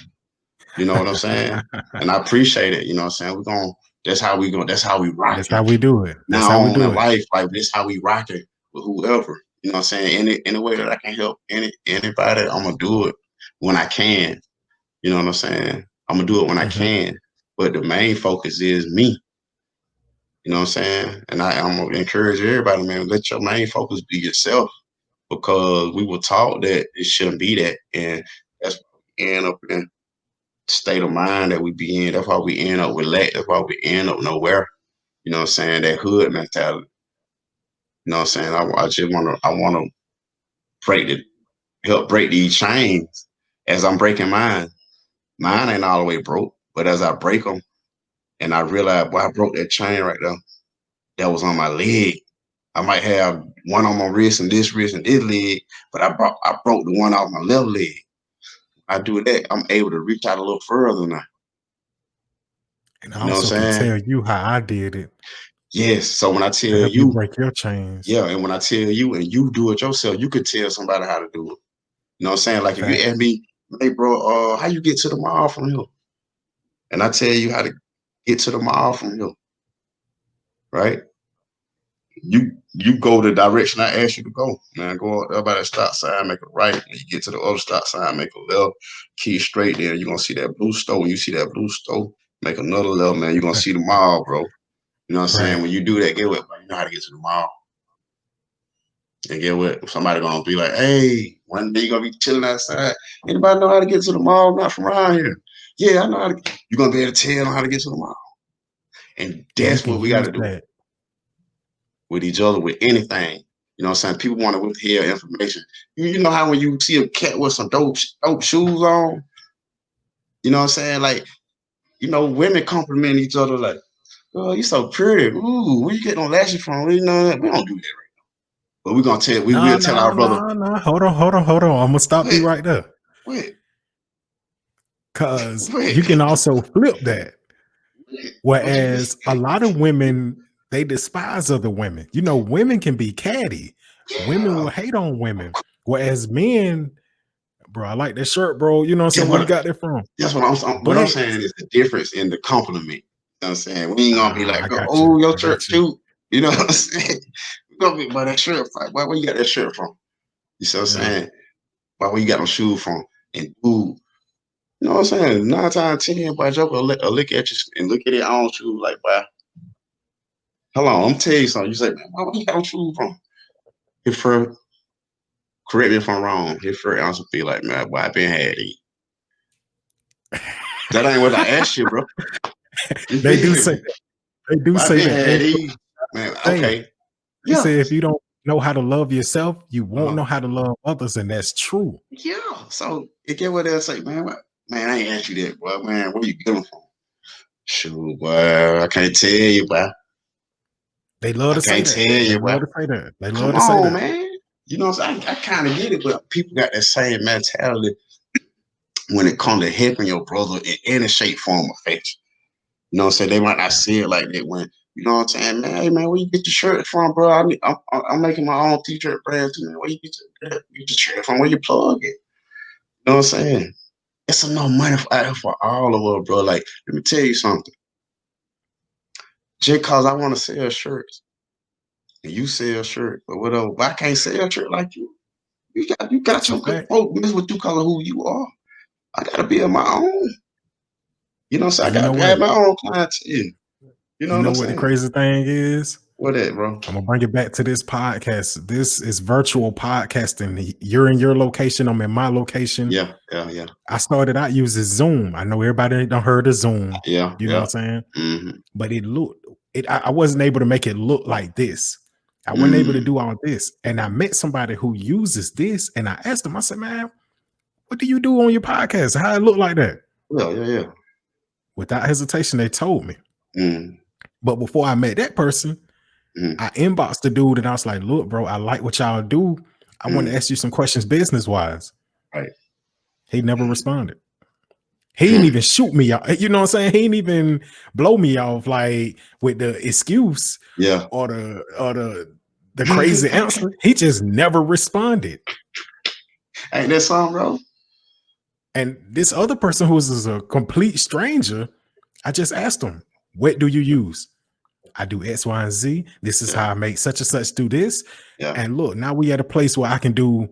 You know what I'm saying? And I appreciate it. You know what I'm saying? That's how we rock. That's how we do it. That's now how we on do in it. life, like this how we rock it with whoever. You know what I'm saying? Any way that I can help anybody, I'm gonna do it when I can. You know what I'm saying? I'm gonna do it when I can. But the main focus is me. You know what I'm saying? And I'm gonna encourage everybody, man, let your main focus be yourself. Because we were taught that it shouldn't be that. And that's why we end up in state of mind that we be in. That's why we end up with lack. That's why we end up nowhere. You know what I'm saying? That hood mentality. You know what I'm saying? I just wanna help break these chains as I'm breaking mine. Mine ain't all the way broke, but as I break them and I realize, boy, I broke that chain right there. That was on my leg. I might have one on my wrist and this leg, but I broke the one off my left leg. I do that, I'm able to reach out a little further now. And I You know what also I'm can saying? tell you how I did it Yes. So when I to tell help you you, break your chains. yeah, and when I tell you and you do it yourself, you could tell somebody how to do it. You know what I'm saying? Like if you ask me, hey bro, how you get to the mall from here? And I tell you how to get to the mall from here, right? You go the direction I asked you to go. Man, go up there by that stop sign, make a right. When you get to the other stop sign, make a left, keep straight there. You're gonna see that blue store. When you see that blue store, make another left, man. You're gonna see the mall, bro. You know what I'm saying? When you do that, get what? You know how to get to the mall. And get what? Somebody gonna be like, hey, one day you're gonna be chilling outside. Anybody know how to get to the mall? Not from around here. Yeah, I know how to. You're gonna be able to tell them how to get to the mall. And that's what we gotta do with each other, with anything. You know what I'm saying? People want to withhold information. You know how when you see a cat with some dope shoes on, you know what I'm saying? Like women compliment each other like, "Oh, you so pretty. Ooh, where you get no lashes from?" We know that we don't do that right now. But we're gonna tell we No, will tell no, our brother, no. Hold on. I'm gonna stop you wait, right there. wait, Cause wait, you can also flip that. what you mean? Whereas a lot of women, they despise other women. Women can be catty. Women Yeah. will hate on women. Whereas men, bro, I like that shirt, bro. You know what I'm Yeah, saying? Where you got that from? that's what I'm But saying is the difference in the compliment. You know what I'm saying? We ain't gonna be like, I got you. "Oh, your I shirt got you. cute." You know what I'm saying? We're gonna be by that shirt. Like, where you got that shirt from? You see what I'm Yeah. saying? Where you got them shoes from? And dude, you know what I'm saying? 9 times 10, boy, Joker will look at you and look at their own shoes like, boy, hold on, I'm gonna tell you something. You say, man, where you got them shoes from? His first, correct me if I'm wrong, his first answer be like, man, boy, I been had these. That ain't what I asked you, bro. You They do feel say me? that. They do Boy, I say been that. Hey, had bro, these. Man, saying. okay. They Yeah. say if you don't know how to love yourself, you won't Uh-huh. know how to love others, and that's true. Yeah. So you get what they'll say, man. Man, I ain't asked you that, boy. Man, where you get them from? Shoot, boy. I can't tell you, boy. They love I to say can't that. tell They you, boy. love to say that. They love Come to say on, that. man. You know what I'm saying? I kind of get it, but people got that same mentality when it comes to helping your brother in any shape, form, or fashion. You know what I'm saying? They might not see it like that when, you know what I'm saying? Man, hey, man, where you get your shirt from, bro? I'm making my own t-shirt brand too, man. Where you get your shirt from? Where you plug it? You know what I'm saying? It's enough money out here for all of us, bro. Like, let me tell you something. Just cause I want to sell shirts and you sell shirts or whatever, but I can't sell a shirt like you. You got That's a your good fact. folk. This is what you call who you are. I gotta be on my own. You know what I'm And saying? I gotta have my own clientele. You know you what know I'm what the saying? crazy thing is? What that, bro? I'm gonna bring it back to this podcast. This is virtual podcasting. You're in your location. I'm in my location. Yeah, yeah, I started out using Zoom. I know everybody don't heard of Zoom. yeah, You know yeah. what I'm saying? Mm-hmm. But it looked it. I wasn't able to make it look like this. I wasn't able to Mm. do all this. And I met somebody who uses this, and I asked him. I said, "Man, what do you do on your podcast? How it look like that?" Yeah. Without hesitation, they told me. Mm. But before I met that person, Mm. I inboxed the dude and I was like, "Look, bro, I like what y'all do. I want to Mm. ask you some questions business wise." Right. He never responded. He didn't even shoot me out. You know what I'm saying? He didn't even blow me off like with the excuse Yeah. or the crazy answer. He just never responded. Ain't that something, bro? And this other person who is a complete stranger, I just asked him, "What do you use?" "I do X, Y, and Z. This is Yeah. how I make such and such do this." Yeah. And look, now we at a place where I can do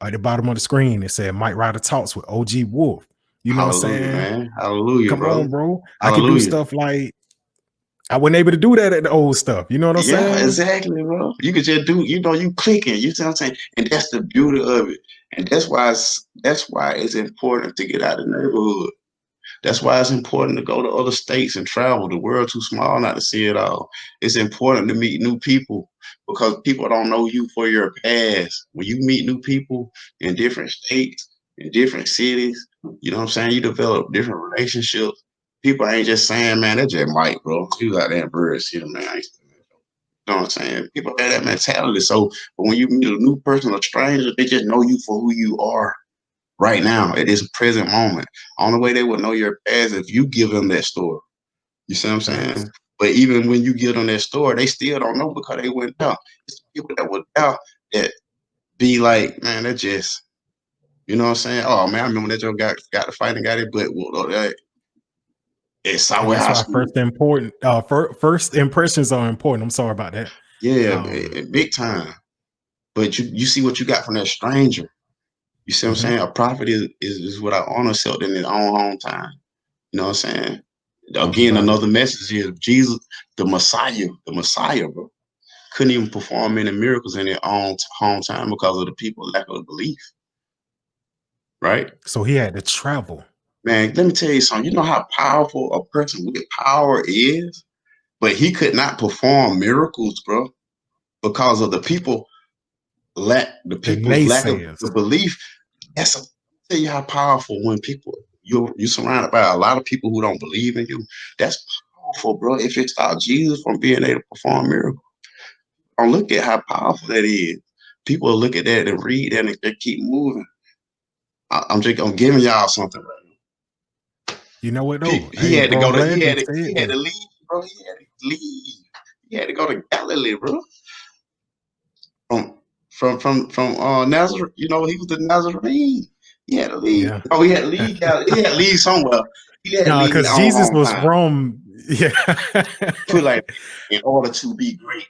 at the bottom of the screen, it said Mike Ryder Talks with OG Wolf. You know what I'm Hallelujah, saying? man. Hallelujah, Come brother. on, bro. I can do Hallelujah. stuff like I wasn't able to do that at the old stuff. You know what I'm Yeah, saying? exactly, bro. You could just do, you clicking. You see what I'm saying? And that's the beauty of it. And that's why it's important to get out of the neighborhood. That's why it's important to go to other states and travel. The world too small not to see it all. It's important to meet new people because people don't know you for your past. When you meet new people in different states, in different cities, you know what I'm saying? You develop different relationships. People ain't just saying, man, that's just Mike, bro. You got that birds here, man. You know what I'm saying? People have that mentality. So, but when you meet a new person, a stranger, they just know you for who you are right now at this present moment. Only way they would know your past if you give them that story. You see what I'm Facts. saying? But even when you give them that story, they still don't know because they went out. It's the people that went out that be like, man, that just, you know what I'm saying? Oh man, I remember that Joe got the fight and got it, but it's And Southwest that's High why School. first impressions are important. I'm sorry about that. Yeah, Um, big time. But you see what you got from that stranger. You see what I'm mhm. saying? A prophet is what I honor self in his own hometown. You know what I'm saying? Talk Again, about it. another message here. Jesus, the Messiah, bro, couldn't even perform any miracles in their own hometown because of the people lack of belief, right? So he had to travel. Man, let me tell you something. You know how powerful a person with power is? But he could not perform miracles, bro, because of the The people's lack of naysayers. the belief. Tell you how powerful when you're surrounded by a lot of people who don't believe in you. That's powerful, bro. If it stops Jesus from being able to perform miracles, don't look at how powerful that is. People will look at that and read that and they keep moving. I'm giving y'all something right now. You know what though? He Hey, had to bro, go I'm to glad he you had to, said he had that. to leave, bro. He had to leave. He had to go to Galilee, bro. From Nazareth, he was the Nazarene. He had to leave. Yeah. Oh, he had to leave. He had to leave somewhere. He had to No, leave his because own Jesus was hometown. from, yeah. Put like in order to be great.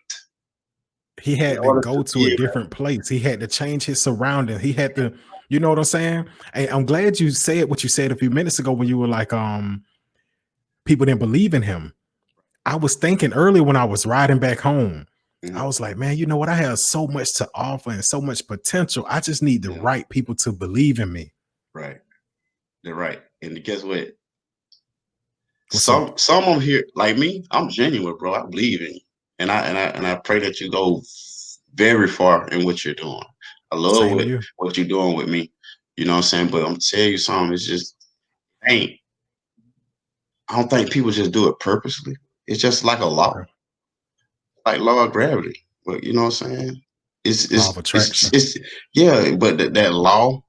He In had to order go to to a be different place. He had to change his surroundings. He had to, you know what I'm saying? Hey, I'm glad you said what you said a few minutes ago when you were like, people didn't believe in him. I was thinking earlier when I was riding back home, I was like, man, you know what? I have so much to offer and so much potential. I just need the right people to believe in me. Right. They're right. And guess what? What's Some up? of them here, like me, I'm genuine, bro. I believe in you. And I pray that you go very far in what you're doing. I love Same to you. what you're doing with me. You know what I'm saying? But I'm telling you something, it's just I don't think people just do it purposely. It's just like a law. Okay. Like law of gravity. But you know what I'm saying? Law of attraction. Yeah, but that law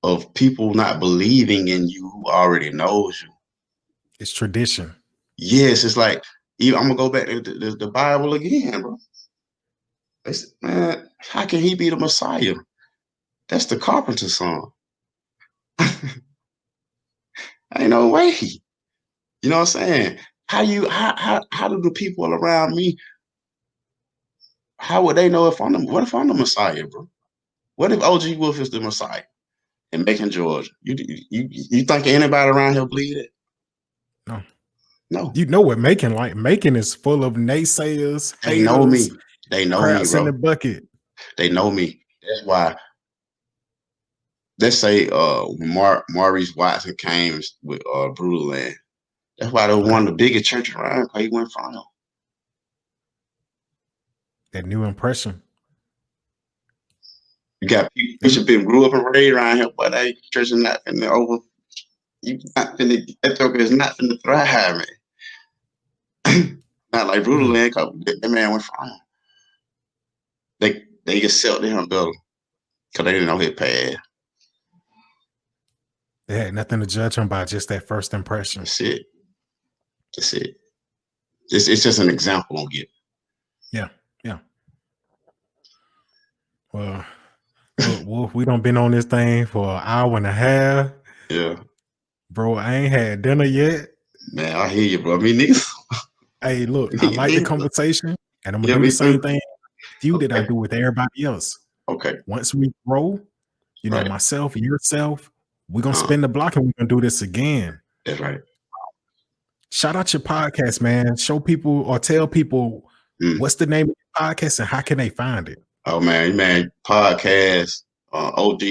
of people not believing in you who already knows you. It's tradition. Yes, it's like I'm gonna go back to the Bible again, bro. Man, how can he be the Messiah? That's the carpenter's son. Ain't no way. You know what I'm saying? How do the people around me? How would they know what if I'm the Messiah, bro? What if OG Wolf is the Messiah in Macon, Georgia? You think anybody around here believe it? No. You know what Macon like? Macon is full of naysayers, They know me. haters, They know me, crabs bro. in the bucket. They know me. That's why. Let's say when Maurice Watson came with Brutal Land. That's why they one of the biggest churches around. He went from them. That new impression. You got people Bishop been grew up and raised around here, but that church is not finna over. You not finna. That joker is not finna thrive, man. Not like Brutal Land. That man went from them. They just accepted him better because they didn't know his past. They had nothing to judge him by, just that first impression. That's it. That's it. It's just an example on it. Yeah. Well, look, Wolf, we done been on this thing for an hour and a half. Yeah. Bro, I ain't had dinner yet. Man, I hear you, bro. Me neither. Hey, look, I like the conversation, and I'm gonna do the same thing with you that I do with everybody else. Okay. Once we grow, myself, yourself, we're gonna spin the block and we're gonna do this again. That's right. Shout out your podcast, man. Show people or tell people what's the name of your podcast and how can they find it? Oh man, podcast OG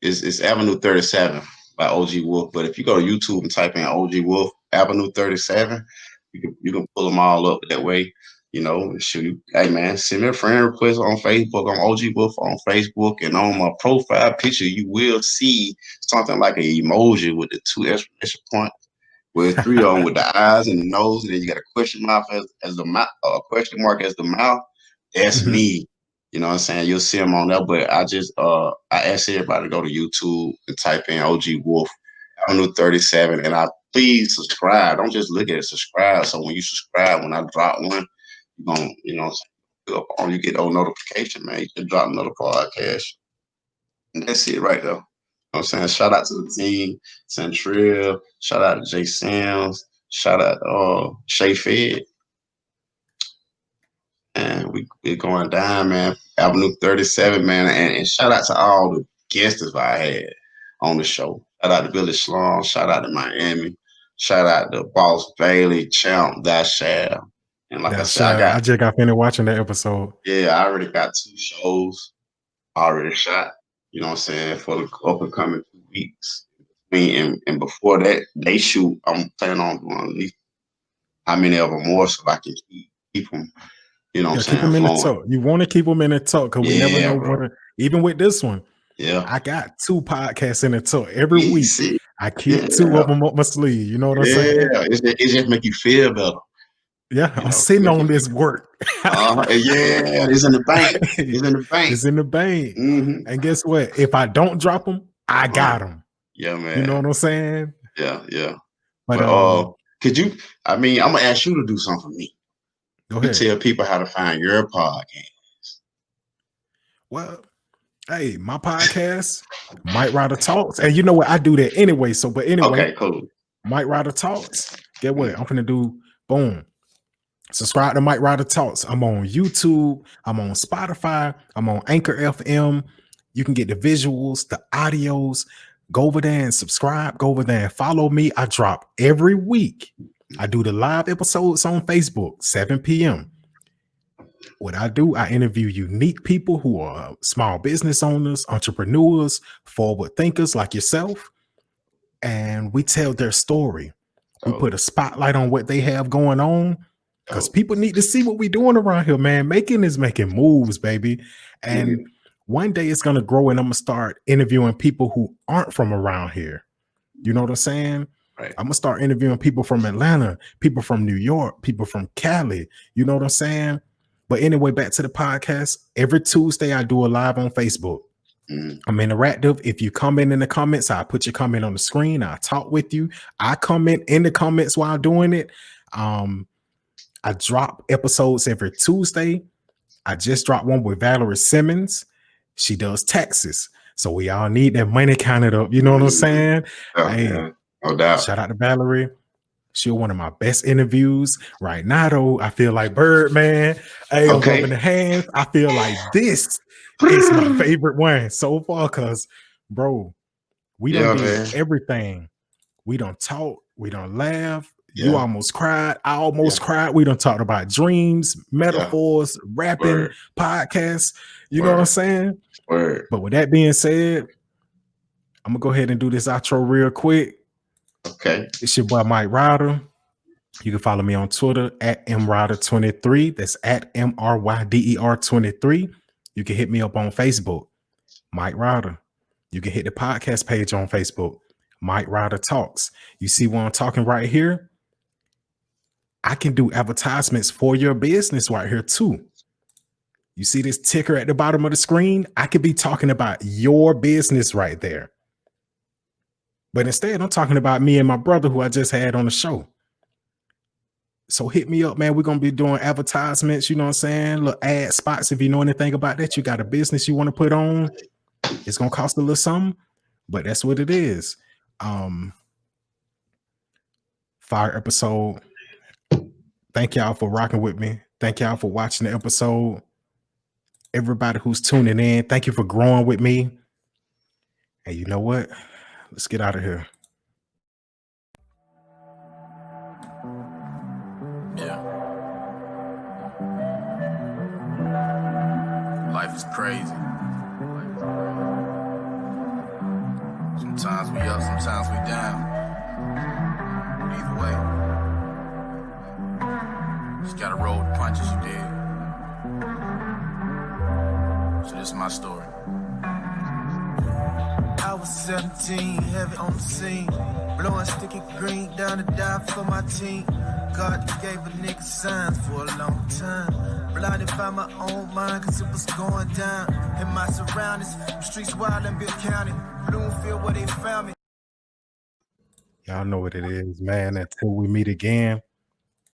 is Avenue 37 by OG Wolf. But if you go to YouTube and type in OG Wolf Avenue 37, you can pull them all up that way. Shoot, hey man, send me a friend request on Facebook. I'm OG Wolf on Facebook, and on my profile picture, you will see something like an emoji with the 2 exclamation points. With 3 of them with the eyes and the nose, and then you got a question mark as the mouth, question mark as the mouth. That's me. You know what I'm saying? You'll see them on there. But I just I ask everybody to go to YouTube and type in OG Wolf Avenue 37, and please subscribe. Don't just look at it. Subscribe. So when you subscribe, when I drop one, you're gonna, you get those notification, man. You can drop another podcast. And that's it right there. You know what I'm saying? Shout out to the team, Centrell. Shout out to Jay Sims. Shout out to Shay Fed. And we're going down, man. Avenue 37, man. And shout out to all the guests I had on the show. Shout out to Billy Sloan. Shout out to Miami. Shout out to Boss Bailey, Champ, That Shab. And like I said, I just got finished watching that episode. Yeah, I already got 2 shows already shot. You know what I'm saying, for the up and coming 2 weeks. And before that, they shoot, I'm planning on doing at least how many of them more so I can keep them, you know what I'm saying, keep them in the talk. You want to keep them in the talk because we never know what, even with this one. Yeah. I got 2 podcasts in the talk every week. I keep two of them up my sleeve. You know what I'm saying? Yeah, it just make you feel better. Yeah, I'm sitting on this work. Yeah, it's in the bank. It's in the bank. It's in the bank. Mm-hmm. And guess what? If I don't drop them, I got them. Yeah, man. You know what I'm saying? Yeah. But could you? I mean, I'm gonna ask you to do something for me. Go ahead. Tell people how to find your podcast. Well, hey, my podcast, Mike Ryder Talks, and you know what? I do that anyway. But anyway, okay, cool. Mike Ryder Talks. Get what? I'm gonna do. Boom. Subscribe to Mike Ryder Talks. I'm on YouTube. I'm on Spotify. I'm on Anchor FM. You can get the visuals, the audios. Go over there and subscribe. Go over there and follow me. I drop every week. I do the live episodes on Facebook, 7 p.m. What I do, I interview unique people who are small business owners, entrepreneurs, forward thinkers like yourself, and we tell their story. We put a spotlight on what they have going on because people need to see what we're doing around here, man. Macon is making moves, baby. And one day it's going to grow and I'm going to start interviewing people who aren't from around here. You know what I'm saying? Right. I'm going to start interviewing people from Atlanta, people from New York, people from Cali. You know what I'm saying? But anyway, back to the podcast. Every Tuesday, I do a live on Facebook. I'm interactive. If you comment in the comments, I put your comment on the screen. I talk with you. I comment in the comments while doing it. I drop episodes every Tuesday. I just dropped one with Valerie Simmons. She does taxes. So we all need that money counted up. You know what I'm saying? Hey, no doubt. Shout out to Valerie. She's one of my best interviews. Right now, though, I feel like Birdman. Hey, I'm rubbing the hands. I feel like this is my favorite one so far because, bro, we done did everything. We done talk. We done laugh. You almost cried. I almost cried. We done talked about dreams, metaphors, rapping, podcasts. You know what I'm saying? But with that being said, I'm going to go ahead and do this outro real quick. Okay. It's your boy, Mike Ryder. You can follow me on Twitter at mryder23. That's at MRYDER23. You can hit me up on Facebook, Mike Ryder. You can hit the podcast page on Facebook, Mike Ryder Talks. You see what I'm talking right here? I can do advertisements for your business right here too. You see this ticker at the bottom of the screen? I could be talking about your business right there. But instead, I'm talking about me and my brother who I just had on the show. So hit me up, man. We're going to be doing advertisements, you know what I'm saying? Little ad spots. If you know anything about that, you got a business you want to put on. It's going to cost a little something, but that's what it is. Fire episode. Thank y'all for rocking with me. Thank y'all for watching the episode. Everybody who's tuning in, thank you for growing with me. And you know what? Let's get out of here. Yeah. Life is crazy. Sometimes we up, sometimes we down. Either way, just gotta roll with the punches, you did. So this is my story. I was 17, heavy on the scene, blowing sticky green down to die for my team. God gave a nigga signs for a long time. Blinded by my own mind, cause it was going down. In my surroundings, the streets wild in Bill County. Bloomfield where they found me. Y'all know what it is, man. Until we meet again,